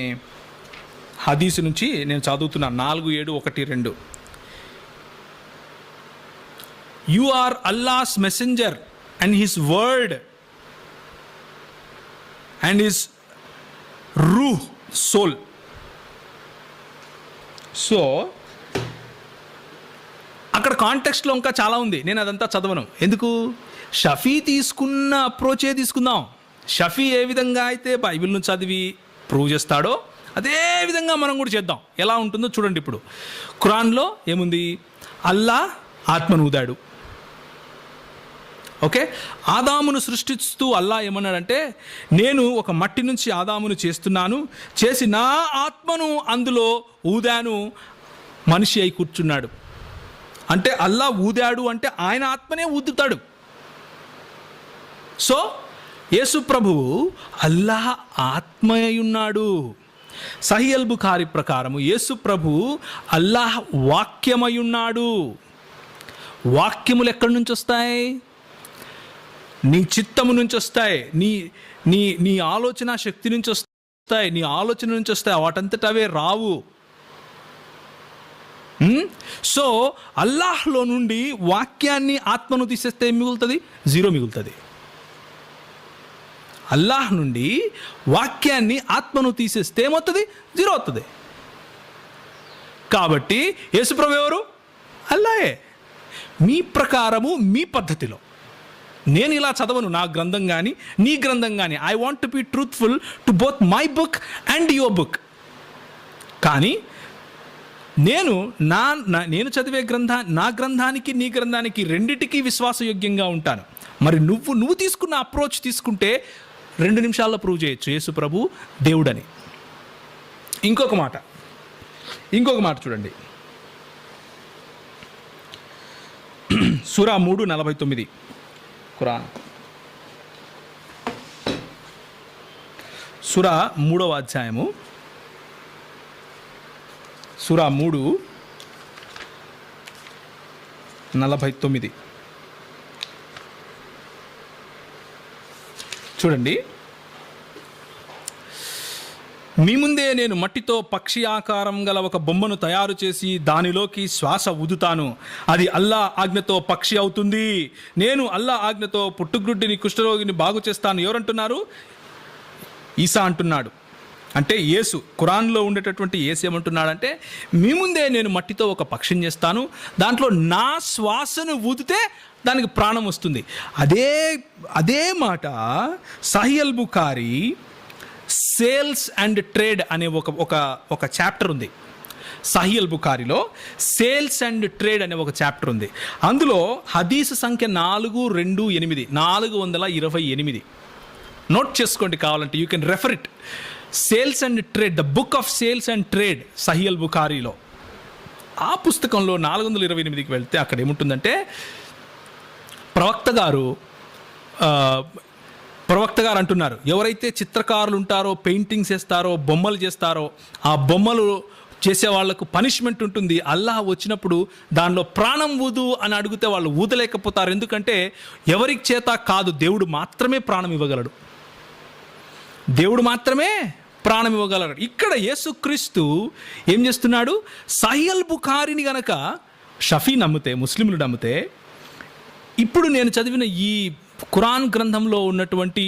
హదీసు నుంచి నేను చదువుతున్నాను. 4712. You are Allah's messenger and his word and his రూహ్ సోల్. సో అక్కడ కాంటెక్స్ట్లో ఇంకా చాలా ఉంది, నేను అదంతా చదవను. ఎందుకు? షఫీ తీసుకున్న అప్రోచే తీసుకుందాం. షఫీ ఏ విధంగా అయితే బైబిల్ను చదివి ప్రూవ్ చేస్తాడో అదే విధంగా మనం కూడా చేద్దాం. ఎలా ఉంటుందో చూడండి. ఇప్పుడు ఖురాన్లో ఏముంది? అల్లా ఆత్మను ఊదాడు. ఓకే, ఆదామును సృష్టిస్తూ అల్లా ఏమన్నాడంటే, నేను ఒక మట్టి నుంచి ఆదామును చేస్తున్నాను, చేసి నా ఆత్మను అందులో ఊదాను, మనిషి అయి కూర్చున్నాడు. అంటే అల్లా ఊదాడు అంటే ఆయన ఆత్మనే ఊదుతాడు. సో యేసు ప్రభువు అల్లాహ్ ఆత్మయున్నాడు. సహీహ్ అల్ బుఖారీ ప్రకారము యేసు ప్రభువు అల్లాహ్ వాక్యమయున్నాడు. వాక్యములు ఎక్కడి నుంచి వస్తాయి? నీ చిత్తము నుంచి వస్తాయి, నీ నీ నీ ఆలోచన శక్తి నుంచి వస్తాయి, నీ ఆలోచన నుంచి వస్తాయి. వాటంతట అవే రావు. సో అల్లాహ్లో నుండి వాక్యాన్ని ఆత్మను తీసేస్తే ఏం మిగులుతుంది? 0 మిగులుతుంది. అల్లాహ్ నుండి వాక్యాన్ని ఆత్మను తీసేస్తే ఏమవుతుంది? 0 అవుతుంది. కాబట్టి యేసుప్రభు ఎవరు? అల్లాహే. మీ ప్రకారము మీ పద్ధతిలో. నేను ఇలా చదవను నా గ్రంథం కానీ నీ గ్రంథం కానీ. I want to be truthful to both my book and your book. కానీ నేను చదివే నా గ్రంథానికి నీ గ్రంథానికి రెండిటికీ విశ్వాసయోగ్యంగా ఉంటాను. మరి నువ్వు తీసుకున్న అప్రోచ్ తీసుకుంటే 2 నిమిషాల్లో ప్రూవ్ చేయొచ్చు యేసు ప్రభు దేవుడని. ఇంకొక మాట చూడండి. సూరా 3:49 ఖురాన్. సూరా 3వ అధ్యాయము, సూరా 3:49 చూడండి. మీ ముందే నేను మట్టితో పక్షి ఆకారం గల ఒక బొమ్మను తయారు చేసి దానిలోకి శ్వాస ఊదుతాను, అది అల్లా ఆజ్ఞతో పక్షి అవుతుంది. నేను అల్లా ఆజ్ఞతో పుట్టుగ్రుడ్డిని కుష్ఠరోగిని బాగు చేస్తాను. ఎవరంటున్నారు? ఈసా అంటున్నాడు. అంటే యేసు, ఖురాన్లో ఉండేటటువంటి యేసు ఏమంటున్నాడంటే, మీ ముందే నేను మట్టితో ఒక పక్షిని చేస్తాను, దాంట్లో నా శ్వాసను ఊదితే దానికి ప్రాణం వస్తుంది. అదే మాట సహీహ్ అల్ బుఖారీ సేల్స్ అండ్ ట్రేడ్ అనే ఒక చాప్టర్ ఉంది. Sahih al బుఖారీలో sales and trade అనే ఒక చాప్టర్ ఉంది. అందులో హదీసు సంఖ్య 428 428. నోట్ చేసుకోండి కావాలంటే, you can refer it. Sales and trade, the book of sales and trade, Sahih al బుఖారీలో. ఆ పుస్తకంలో 428కి వెళ్తే అక్కడ ఏముంటుందంటే, ప్రవక్త గారు అంటున్నారు, ఎవరైతే చిత్రకారులు ఉంటారో, పెయింటింగ్స్ వేస్తారో, బొమ్మలు చేస్తారో, ఆ బొమ్మలు చేసే వాళ్లకు పనిష్మెంట్ ఉంటుంది. అల్లాహ్ వచ్చినప్పుడు దానిలో ప్రాణం ఊదు అని అడిగితే వాళ్ళు ఊదలేకపోతారు. ఎందుకంటే ఎవరికి చేత కాదు, దేవుడు మాత్రమే ప్రాణం ఇవ్వగలడు. ఇక్కడ యేసుక్రీస్తు ఏం చేస్తున్నాడు? సహీహ్ అల్ బుఖారీని గనక షఫీ నమ్మితే, ముస్లింలు నమ్మితే, ఇప్పుడు నేను చదివిన ఈ ఖురాన్ గ్రంథంలో ఉన్నటువంటి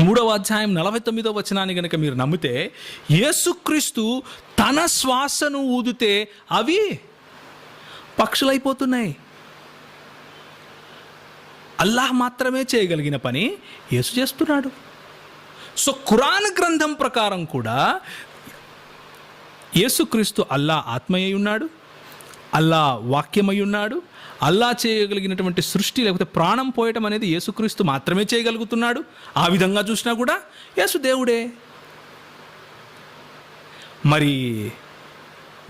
3వ అధ్యాయం 49వ వచనాన్ని గనక మీరు నమ్మితే, యేసుక్రీస్తు తన శ్వాసను ఊదితే అవి పక్షులైపోతున్నాయి. అల్లాహ్ మాత్రమే చేయగలిగిన పని యేసు చేస్తున్నాడు. సో ఖురాన్ గ్రంథం ప్రకారం కూడా యేసుక్రీస్తు అల్లా ఆత్మయ్య ఉన్నాడు, అల్లా వాక్యమై ఉన్నాడు. అల్లా చేయగలిగినటువంటి సృష్టి లేకపోతే ప్రాణం పోయటం అనేది యేసుక్రీస్తు మాత్రమే చేయగలుగుతున్నాడు. ఆ విధంగా చూసినా కూడా యేసు దేవుడే. మరి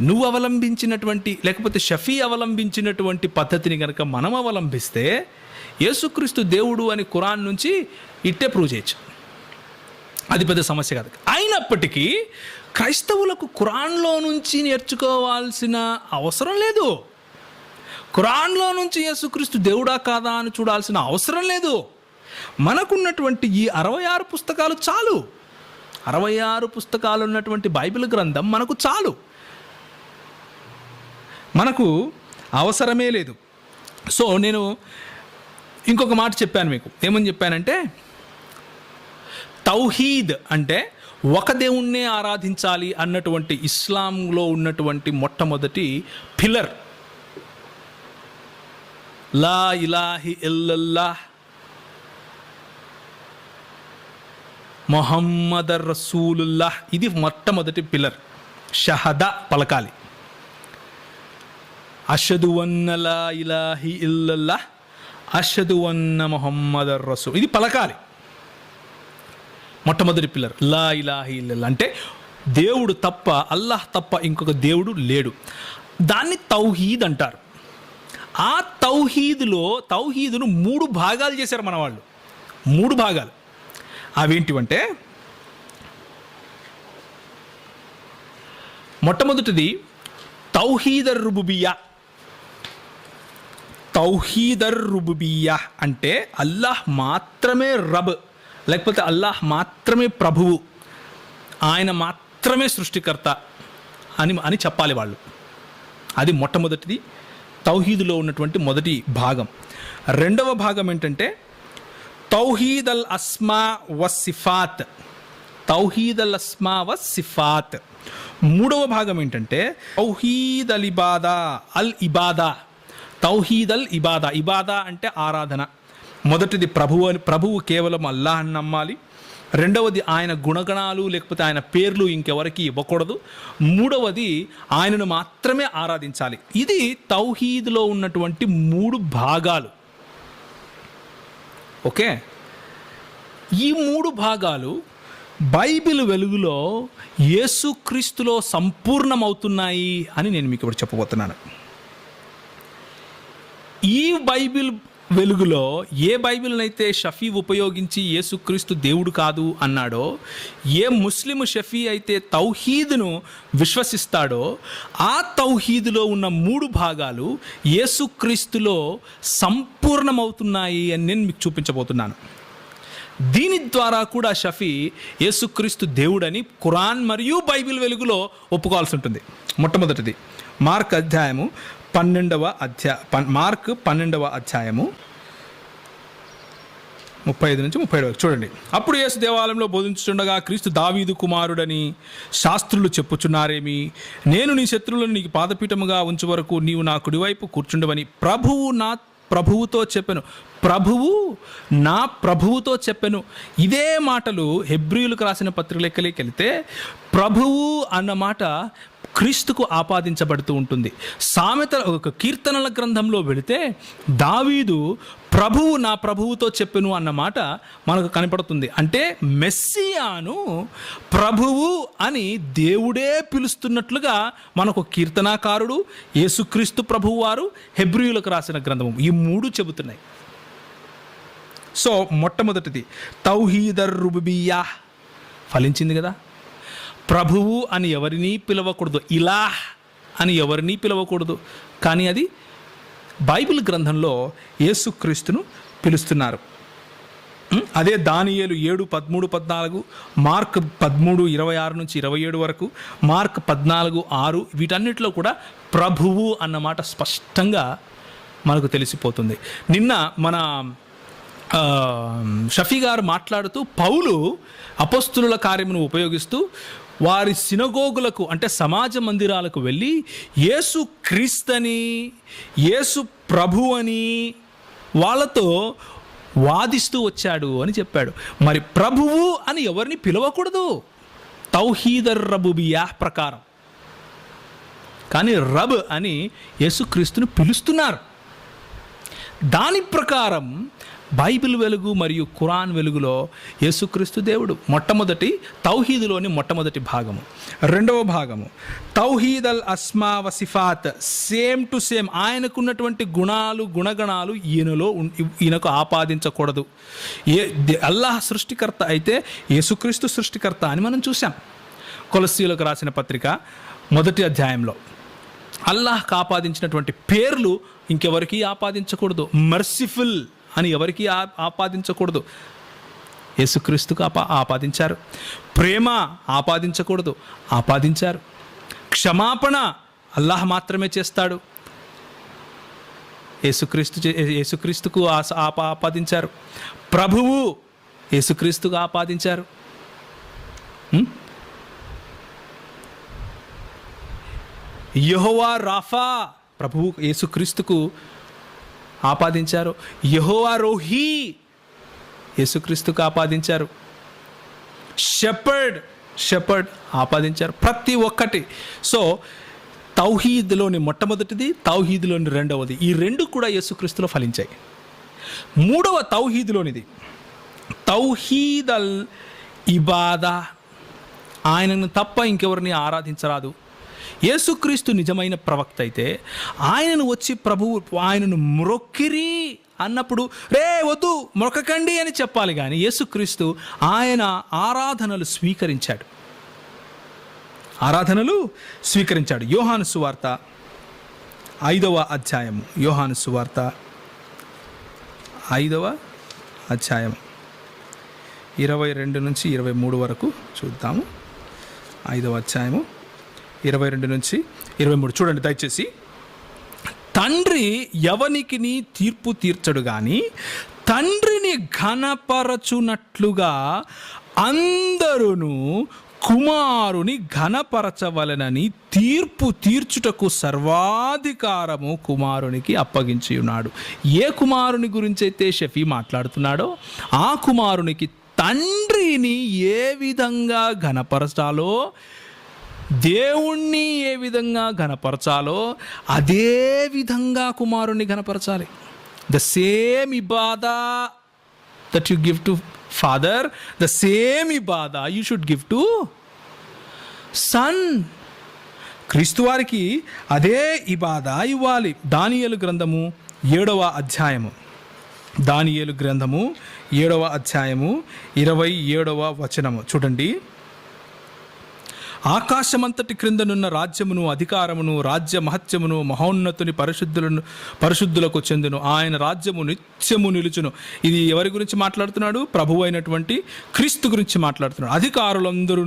నువ్వు అవలంబించినటువంటి లేకపోతే షఫీ అవలంబించినటువంటి పద్ధతిని కనుక మనం అవలంబిస్తే యేసుక్రీస్తు దేవుడు అని ఖురాన్ నుంచి ఇట్టే ప్రూవ్ చేయొచ్చు. అది పెద్ద సమస్య కాదు. అయినప్పటికీ క్రైస్తవులకు ఖురాన్లో నుంచి నేర్చుకోవాల్సిన అవసరం లేదు. ఖురాన్లో నుంచి యేసుక్రీస్తు దేవుడా కాదా అని చూడాల్సిన అవసరం లేదు. మనకున్నటువంటి ఈ 66 పుస్తకాలు చాలు. 66 పుస్తకాలు ఉన్నటువంటి బైబిల్ గ్రంథం మనకు చాలు, మనకు అవసరమే లేదు. సో నేను ఇంకొక మాట చెప్పాను మీకు. ఏమని చెప్పానంటే, తౌహీద్ అంటే ఒక దేవుణ్ణే ఆరాధించాలి అన్నటువంటి ఇస్లాంలో ఉన్నటువంటి మొట్టమొదటి పిల్లర్ లా ఇలాహి ఇల్లల్లాహ్ మొహమ్మదర్ రసూలుల్లాహ్. ఇది మొట్టమొదటి పిల్లర్. షహదా పలకాలి. అషదు అన్న లా ఇలాహి ఇల్లల్లాహ్ అషదు అన్న మొహమ్మదర్ రసూల్, ఇది పలకాలి. మొట్టమొదటి పిల్లర్ లా ఇలాహి ఇల్లల్లాహ్ అంటే దేవుడు తప్ప, అల్లాహ్ తప్ప ఇంకొక దేవుడు లేడు. దాన్ని తౌహీద్ అంటారు. ఆ తౌహీదును 3 భాగాలు చేశారు మన వాళ్ళు. 3 భాగాలు అవేంటివంటే, మొట్టమొదటిది తౌహీదర్ రుబుబియ్యా. తౌహీదర్ రుబుబియ్యా అంటే అల్లాహ్ మాత్రమే రబ్, లేకపోతే అల్లాహ్ మాత్రమే ప్రభువు, ఆయన మాత్రమే సృష్టికర్త అని చెప్పాలి వాళ్ళు. అది మొట్టమొదటిది, తౌహీదులో ఉన్నటువంటి మొదటి భాగం. రెండవ భాగం ఏంటంటే తౌహీద్ అల్ అస్మా వసిఫాత్. తౌహీద్ అల్ అస్మా వసిఫాత్. మూడవ భాగం ఏంటంటే తౌహీద్ అల్ ఇబాదా. తౌహీద్ అల్ ఇబాదా. ఇబాదా అంటే ఆరాధన. మొదటిది ప్రభువు కేవలం అల్లాహ్ అని నమ్మాలి. రెండవది ఆయన గుణగణాలు లేకపోతే ఆయన పేర్లు ఇంకెవరికి ఇవ్వకూడదు. మూడవది ఆయనను మాత్రమే ఆరాధించాలి. ఇది తౌహీద్లో ఉన్నటువంటి 3 భాగాలు. ఓకే, ఈ 3 భాగాలు బైబిల్ వెలుగులో యేసుక్రీస్తులో సంపూర్ణమవుతున్నాయి అని నేను మీకు ఇప్పుడు చెప్పబోతున్నాను. ఈ బైబిల్ వెలుగులో ఏ బైబిల్నైతే షఫీ ఉపయోగించి యేసుక్రీస్తు దేవుడు కాదు అన్నాడో, ఏ ముస్లిం షఫీ అయితే తౌహీద్ను విశ్వసిస్తాడో, ఆ తౌహీదులో ఉన్న 3 భాగాలు యేసుక్రీస్తులో సంపూర్ణమవుతున్నాయి అని నేను మీకు చూపించబోతున్నాను. దీని ద్వారా కూడా షఫీ యేసుక్రీస్తు దేవుడని ఖురాన్ మరియు బైబిల్ వెలుగులో ఒప్పుకోవాల్సి ఉంటుంది. మొట్టమొదటిది మార్క్ 12వ అధ్యాయము 35 నుంచి 37 వరకు చూడండి. అప్పుడు యేసు దేవాలయంలో బోధించుచుండగా, క్రీస్తు దావీదు కుమారుడని శాస్త్రులు చెప్పుచున్నారేమి? నేను నీ శత్రువులను నీకు పాదపీఠముగా ఉంచు వరకు నీవు నా కుడివైపు కూర్చుండవని ప్రభువు నా ప్రభువుతో చెప్పెను. ఇదే మాటలు హెబ్రీయులకు రాసిన పత్రికలకి వెళితే ప్రభువు అన్న మాట క్రీస్తుకు ఆపాదించబడుతూ ఉంటుంది. కీర్తనల గ్రంథంలో వెళితే దావీదు ప్రభువు నా ప్రభువుతో చెప్పెను అన్న మాట మనకు కనపడుతుంది. అంటే మెస్సియాను ప్రభువు అని దేవుడే పిలుస్తున్నట్లుగా మనకు కీర్తనాకారుడు, యేసుక్రీస్తు ప్రభువు వారు, హెబ్రీయులకు రాసిన గ్రంథము ఈ 3 చెబుతున్నాయి. సో మొట్టమొదటిది తౌహీదర్ రుబుబియ్యా ఫలించింది కదా. ప్రభువు అని ఎవరినీ పిలవకూడదు, ఇలాహ్ అని ఎవరినీ పిలవకూడదు. కానీ అది బైబిల్ గ్రంథంలో యేసుక్రీస్తును పిలుస్తున్నారు. అదే దానియేలు 7:13-14, మార్క్ 13:26 నుంచి 27 వరకు, మార్క్ 14:6 వీటన్నిటిలో కూడా ప్రభువు అన్నమాట స్పష్టంగా మనకు తెలిసిపోతుంది. నిన్న మన షఫీ గారు మాట్లాడుతూ పౌలు అపోస్తులుల కార్యమును ఉపయోగిస్తూ వారి సినగోగులకు అంటే సమాజ మందిరాలకు వెళ్ళి యేసు క్రీస్తని, యేసు ప్రభు అని వాళ్ళతో వాదిస్తూ వచ్చాడు అని చెప్పాడు. మరి ప్రభువు అని ఎవరిని పిలవకూడదు తౌహీదర్ రబుబియా ప్రకారం, కానీ రబ్ అని యేసుక్రీస్తును పిలుస్తున్నారు. దాని ప్రకారం బైబిల్ వెలుగు మరియు ఖురాన్ వెలుగులో యేసుక్రీస్తు దేవుడు మొట్టమొదటి తౌహీదులోని మొట్టమొదటి భాగము. రెండవ భాగము తౌహీద్ అల్ అస్మా వసిఫాత్. సేమ్ టు సేమ్ ఆయనకున్నటువంటి గుణగణాలు ఈయనకు ఆపాదించకూడదు. అల్లాహ్ సృష్టికర్త అయితే యేసుక్రీస్తు సృష్టికర్త అని మనం చూసాం. కొలస్సీయులకు రాసిన పత్రిక 1వ అధ్యాయంలో అల్లాహ్కి ఆపాదించినటువంటి పేర్లు ఇంకెవరికి ఆపాదించకూడదు. మర్సిఫుల్ అని ఎవరికి ఆపాదించకూడదు, యేసుక్రీస్తుకు ఆపాదించారు. ప్రేమ ఆపాదించకూడదు, ఆపాదించారు. క్షమాపణ అల్లాహ్ మాత్రమే చేస్తాడు, యేసుక్రీస్తుకు ఆపాదించారు. ప్రభువు యేసుక్రీస్తుకు ఆపాదించారు. యెహోవా రాఫా ప్రభువు యేసుక్రీస్తుకు ఆపాదించారు. యెహోవా రోహీ యేసుక్రీస్తుకు ఆపాదించారు. షెపర్డ్ ఆపాదించారు. ప్రతి ఒక్కటి. సో తౌహీద్లోని మొట్టమొదటిది, తౌహీద్లోని రెండవది, ఈ రెండు కూడా యేసుక్రీస్తులో ఫలించాయి. మూడవ తౌహీద్లోనిది తౌహీద్ అల్ ఇబాదా, ఆయనను తప్ప ఇంకెవరిని ఆరాధించరాదు. యేసుక్రీస్తు నిజమైన ప్రవక్త అయితే ఆయనను వచ్చి ప్రభువు ఆయనను మ్రొక్కిరి అన్నప్పుడు రే వద్దు మొక్కకండి అని చెప్పాలి. కానీ యేసుక్రీస్తు ఆయన ఆరాధనలు స్వీకరించాడు. యోహాను సువార్త 5వ అధ్యాయము, యోహాను సువార్త 5వ అధ్యాయం 22 నుంచి 23 వరకు చూద్దాము. 5వ అధ్యాయము 22 నుంచి 23 చూడండి దయచేసి. తండ్రి ఎవనికి తీర్పు తీర్చడు గాని తండ్రిని ఘనపరచునట్లుగా అందరూ కుమారుని ఘనపరచవలనని తీర్పు తీర్చుటకు సర్వాధికారము కుమారునికి అప్పగించి ఉన్నాడు. ఏ కుమారుని గురించి అయితే షఫీ మాట్లాడుతున్నాడో ఆ కుమారునికి తండ్రిని ఏ విధంగా ఘనపరచాలో, దేవుణ్ణి ఏ విధంగా ఘనపరచాలో అదే విధంగా కుమారుణ్ణి ఘనపరచాలి. ద సేమ్ ఇబాదా that you give to father, the same ఇబాదా you should give to son. క్రీస్తు వారికి అదే ఇబాదా ఇవ్వాలి. దానియేలు గ్రంథము 7వ అధ్యాయము, దానియేలు గ్రంథము 7వ అధ్యాయము 27వ వచనము చూడండి. ఆకాశమంతటి క్రిందనున్న రాజ్యమును అధికారమును రాజ్య మహత్యమును మహోన్నతుని పరిశుద్ధులకు చెందును. ఆయన రాజ్యము నిత్యము నిలుచును. ఇది ఎవరి గురించి మాట్లాడుతున్నాడు? ప్రభువు అయినటువంటి క్రీస్తు గురించి మాట్లాడుతున్నాడు. అధికారులందరూ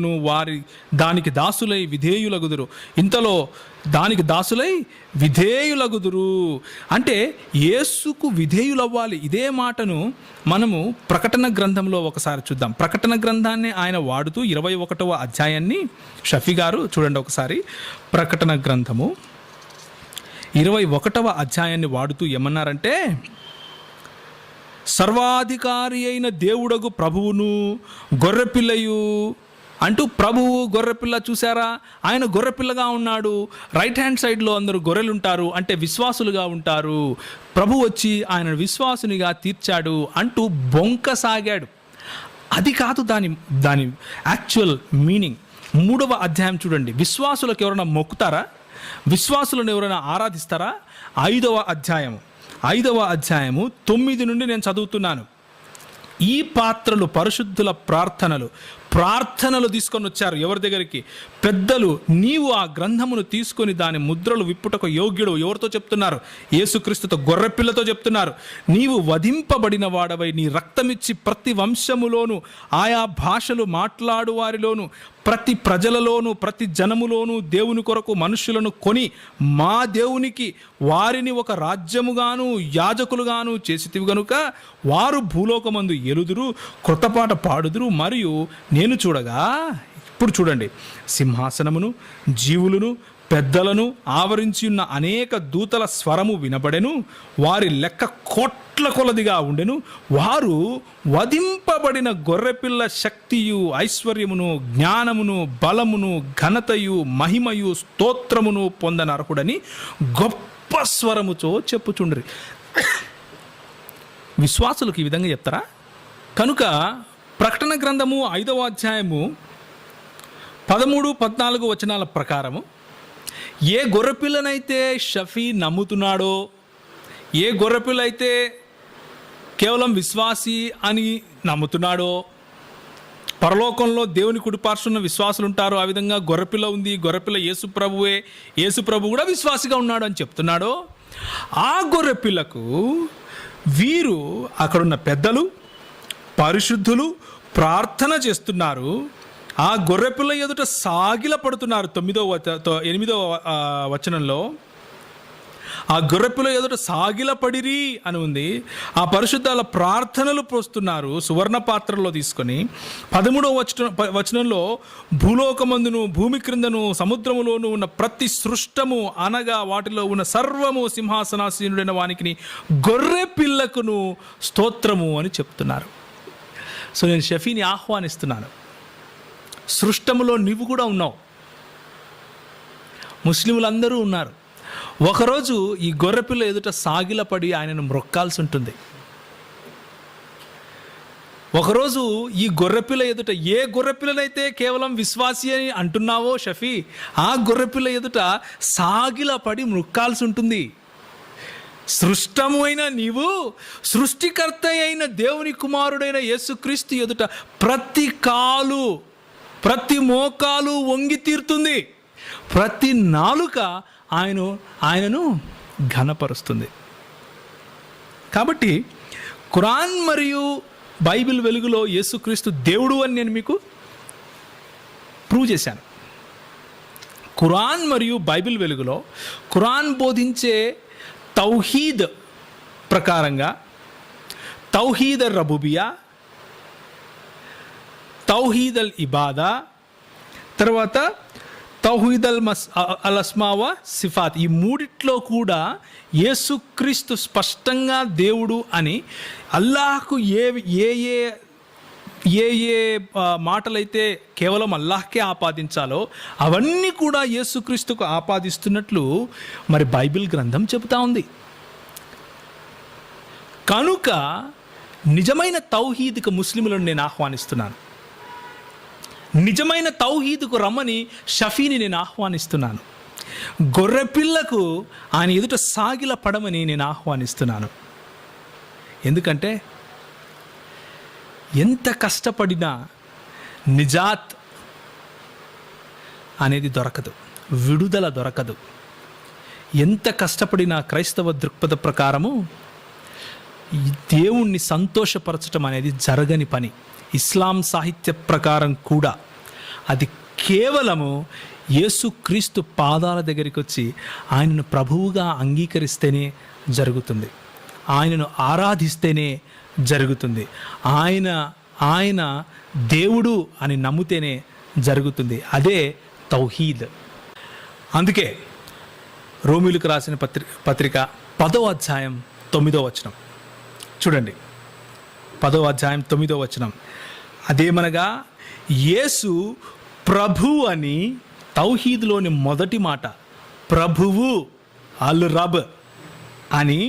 దానికి దాసులై విధేయులగుదురు. ఇంతలో దానికి దాసులై విధేయులగుదురు అంటే యేసుకు విధేయులవ్వాలి. ఇదే మాటను మనము ప్రకటన గ్రంథంలో ఒకసారి చూద్దాం. ప్రకటన గ్రంథాన్ని ఆయన వాడుతూ 21వ అధ్యాయాన్ని షఫీ గారు చూడండి ఒకసారి. ప్రకటన గ్రంథము 21వ అధ్యాయాన్ని వాడుతూ ఏమన్నారంటే, సర్వాధికారి అయిన దేవుడగు ప్రభువును గొర్రెపిల్లయు అంటూ, ప్రభువు గొర్రెపిల్ల చూసారా, ఆయన గొర్రెపిల్లగా ఉన్నాడు. రైట్ హ్యాండ్ సైడ్లో అందరూ గొర్రెలు ఉంటారు అంటే విశ్వాసులుగా ఉంటారు. ప్రభు వచ్చి ఆయన విశ్వాసునిగా తీర్చాడు అంటూ బొంకసాగాడు. అది కాదు దాని యాక్చువల్ మీనింగ్. 3వ అధ్యాయం చూడండి. విశ్వాసులకు ఎవరైనా మొక్కుతారా? విశ్వాసులను ఎవరైనా ఆరాధిస్తారా? 5వ అధ్యాయము 9 నుండి నేను చదువుతున్నాను. ఈ పాత్రలు పరిశుద్ధుల ప్రార్థనలు తీసుకొని వచ్చారు. ఎవరి దగ్గరికి? పెద్దలు. నీవు ఆ గ్రంథమును తీసుకొని దాని ముద్రలు విప్పుటకు యోగ్యుడు. ఎవరితో చెప్తున్నారు? యేసుక్రీస్తుతో, గొర్రెపిల్లతో చెప్తున్నారు. నీవు వధింపబడిన వాడవై నీ రక్తమిచ్చి ప్రతి వంశములోను ఆయా భాషలు మాట్లాడు వారిలోను ప్రతి ప్రజలలోను ప్రతి జనములోను దేవుని కొరకు మనుషులను కొని మా దేవునికి వారిని ఒక రాజ్యముగాను యాజకులుగాను చేసితివి గనుక వారు భూలోకమందు ఎలుదురు, కృతపాట పాడుదురు. మరియు నేను చూడగా, ఇప్పుడు చూడండి, సింహాసనమును జీవులను పెద్దలను ఆవరించి ఉన్న అనేక దూతల స్వరము వినబడెను. వారి లెక్క కోట్ల కొలదిగా ఉండెను. వారు వధింపబడిన గొర్రెపిల్ల శక్తియు ఐశ్వర్యమును జ్ఞానమును బలమును ఘనతయు మహిమయు స్తోత్రమును పొందనర్హుడని గొప్ప స్వరముతో చెప్పుచుండ్రి. విశ్వాసులకు ఈ విధంగా చెప్తారా? కనుక ప్రకటన గ్రంథము 5వ అధ్యాయము 13-14 వచనాల ప్రకారము ఏ గొర్రెపిల్లనైతే షఫీ నమ్ముతున్నాడో, ఏ గొర్రెపిల్ల అయితే కేవలం విశ్వాసి అని నమ్ముతున్నాడో, పరలోకంలో దేవుని కుడిపార్శ్వన విశ్వాసులు ఉంటారు, ఆ విధంగా గొర్రెపిల్ల ఉంది, గొర్రెపిల్ల యేసు ప్రభువే, యేసు ప్రభు కూడా విశ్వాసిగా ఉన్నాడు అని చెప్తున్నాడో, ఆ గొర్రెపిల్లకు వీరు అక్కడున్న పెద్దలు పరిశుద్ధులు ప్రార్థన చేస్తున్నారు. ఆ గొర్రెపిల్ల ఎదుట సాగిల పడుతున్నారు. 8వ వచనంలో ఆ గొర్రెపిల్ల ఎదుట సాగిల పడిరి అని ఉంది. ఆ పరిశుద్ధాల ప్రార్థనలు పోస్తున్నారు సువర్ణ పాత్రలో తీసుకొని. 13వ వచనంలో భూలోకమందును భూమి క్రిందను సముద్రములోను ఉన్న ప్రతి సృష్టము అనగా వాటిలో ఉన్న సర్వము సింహాసనాసీనుడైన వానికి గొర్రె పిల్లకును స్తోత్రము అని చెప్తున్నారు. సో నేను షఫీని ఆహ్వానిస్తున్నాను. సృష్టములో నీవు కూడా ఉన్నావు, ముస్లింలందరూ ఉన్నారు. ఒకరోజు ఈ గొర్రెపిల్ల ఎదుట సాగిలపడి ఆయనను మ్రొక్కాల్సి ఉంటుంది. ఒకరోజు ఈ గొర్రెపిల్ల ఎదుట, ఏ గొర్రెపిల్లనైతే కేవలం విశ్వాసి అని అంటున్నావో షఫీ, ఆ గొర్రెపిల్ల ఎదుట సాగిలపడి మ్రొక్కాల్సి ఉంటుంది. సృష్టము అయిన నీవు సృష్టికర్త అయిన దేవుని కుమారుడైన యేసుక్రీస్తు ఎదుట ప్రతి కాలు ప్రతి మోకాలు వంగి తీరుతుంది, ప్రతి నాలుక ఆయనను ఘనపరుస్తుంది. కాబట్టి ఖురాన్ మరియు బైబిల్ వెలుగులో యేసుక్రీస్తు దేవుడు అని నేను మీకు ప్రూవ్ చేశాను. ఖురాన్ మరియు బైబిల్ వెలుగులో ఖురాన్ బోధించే తౌహీద్ ప్రకారంగా తౌహీద్ అల్ రబూబియా, తౌహీద్ అల్ ఇబాదా, తర్వాత తౌహీద్ అల్ అస్మా వ సిఫాత్, ఈ మూడిట్లో కూడా యేసుక్రీస్తు స్పష్టంగా దేవుడు అని, అల్లాహ్కు ఏ ఏ ఏ ఏ మాటలైతే కేవలం అల్లాహ్కే ఆపాదించాలో అవన్నీ కూడా యేసుక్రీస్తుకు ఆపాదిస్తున్నట్లు మరి బైబిల్ గ్రంథం చెబుతా ఉంది. కనుక నిజమైన తౌహీద్కు ముస్లింలను నేను ఆహ్వానిస్తున్నాను. నిజమైన తౌహీద్కు రమ్మని షఫీని నేను ఆహ్వానిస్తున్నాను. గొర్రెపిల్లకు ఆయన ఎదుట సాగిల పడమని నేను ఆహ్వానిస్తున్నాను. ఎందుకంటే ఎంత కష్టపడినా నిజాత్ అనేది దొరకదు, విడుదల దొరకదు. ఎంత కష్టపడినా క్రైస్తవ దృక్పథ ప్రకారము దేవుణ్ణి సంతోషపరచడం అనేది జరగని పని. ఇస్లాం సాహిత్య ప్రకారం కూడా అది కేవలము యేసుక్రీస్తు పాదాల దగ్గరికి వచ్చి ఆయనను ప్రభువుగా అంగీకరిస్తేనే జరుగుతుంది, ఆయనను ఆరాధిస్తేనే జరుగుతుంది, ఆయన దేవుడు అని నమ్మితేనే జరుగుతుంది. అదే తౌహీద్. అందుకే రోమిలకు రాసిన పత్రిక 10వ అధ్యాయం 9వ వచనం చూడండి. 10వ అధ్యాయం 9వ వచనం, అదేమనగా యేసు ప్రభు అని, తౌహీద్లోని మొదటి మాట ప్రభువు అల్ రబ్ అని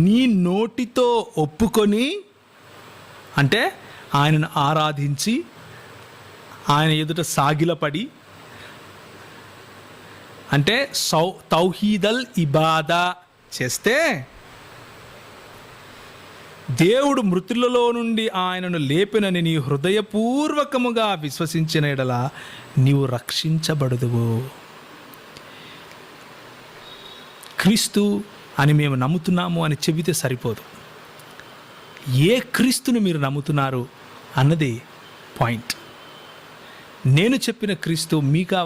నీ నోటితో ఒప్పుకొని, అంటే ఆయనను ఆరాధించి ఆయన ఎదుట సాగిలపడి, అంటే తౌహీదల్ ఇబాదా చేస్తే, దేవుడు మృతులలో నుండి ఆయనను లేపినని నీ హృదయపూర్వకముగా విశ్వసించిన యెడల నీవు రక్షించబడుదువు. క్రీస్తు అని మేము నమ్ముతున్నాము అని చెబితే సరిపోదు. ఏ క్రీస్తును మీరు నమ్ముతున్నారు అన్నది పాయింట్. నేను చెప్పిన క్రీస్తు మీకా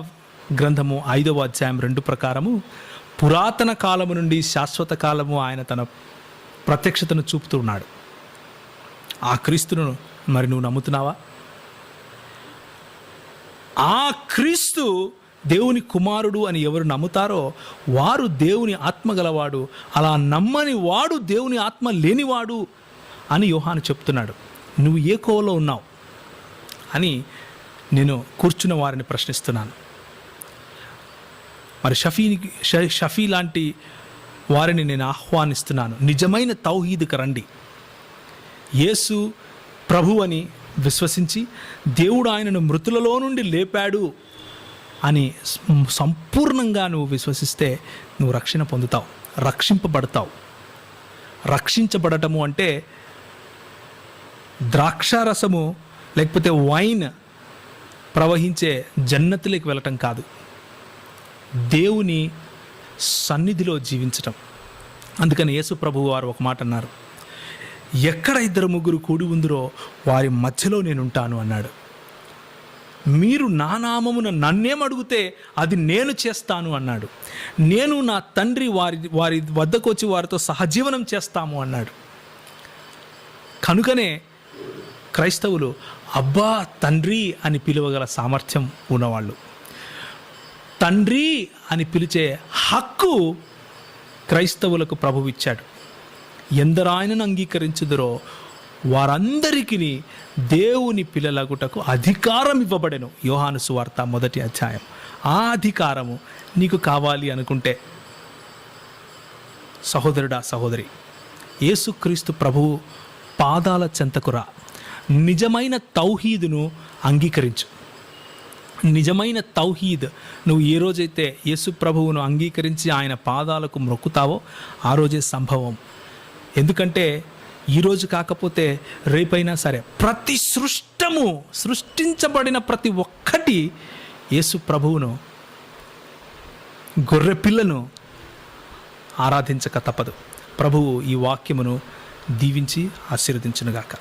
గ్రంథము 5వ అధ్యాయం 2 ప్రకారము పురాతన కాలము నుండి శాశ్వత కాలము ఆయన తన ప్రత్యక్షతను చూపుతూ ఉన్నాడు. ఆ క్రీస్తును మరి నువ్వు నమ్ముతున్నావా? ఆ క్రీస్తు దేవుని కుమారుడు అని ఎవరు నమ్ముతారో వారు దేవుని ఆత్మ గలవాడు, అలా నమ్మని వాడు దేవుని ఆత్మ లేనివాడు అని యోహాను చెప్తున్నాడు. నువ్వు ఏ కోవలో ఉన్నావు అని నేను కూర్చున్న వారిని ప్రశ్నిస్తున్నాను. మరి షఫీ లాంటి వారిని నేను ఆహ్వానిస్తున్నాను. నిజమైన తౌహీద్కి రండి. యేసు ప్రభు అని విశ్వసించి దేవుడు ఆయనను మృతులలో నుండి లేపాడు అని సంపూర్ణంగా నువ్వు విశ్వసిస్తే నువ్వు రక్షణ పొందుతావు, రక్షింపబడతావు. రక్షించబడటము అంటే ద్రాక్షారసము లేకపోతే వైన్ ప్రవహించే జన్నతులోకి వెళ్ళటం కాదు, దేవుని సన్నిధిలో జీవించటం. అందుకని యేసు ప్రభువు వారు ఒక మాట అన్నారు, ఎక్కడ 2-3 కూడి ఉందిరో వారి మధ్యలో నేను ఉంటాను అన్నాడు. మీరు నా నామమున నన్నేం అడిగితే అది నేను చేస్తాను అన్నాడు. నేను నా తండ్రి వారి వద్దకు వచ్చి వారితో సహజీవనం చేస్తాము అన్నాడు. కనుకనే క్రైస్తవులు అబ్బా తండ్రి అని పిలవగల సామర్థ్యం ఉన్నవాళ్ళు. తండ్రి అని పిలిచే హక్కు క్రైస్తవులకు ప్రభువు ఇచ్చాడు. ఎందరు ఆయనను అంగీకరించుదురో వారందరికీ దేవుని పిల్లలగుటకు అధికారం ఇవ్వబడెను. యోహాను సువార్త 1వ అధ్యాయం. ఆ అధికారము నీకు కావాలి అనుకుంటే సహోదరుడా సహోదరి, యేసుక్రీస్తు ప్రభువు పాదాల చెంతకురా, నిజమైన తౌహీదును అంగీకరించు. నిజమైన తౌహీద్ నువ్వు ఏ రోజైతే యేసు ప్రభువును అంగీకరించి ఆయన పాదాలకు మొక్కుతావో ఆ రోజే సంభవం. ఎందుకంటే ఈరోజు కాకపోతే రేపైనా సరే ప్రతి సృష్టించబడిన ప్రతి ఒక్కటి యేసు ప్రభువును, గొర్రె పిల్లను ఆరాధించక తప్పదు. ప్రభువు ఈ వాక్యమును దీవించి ఆశీర్వదించునుగాక.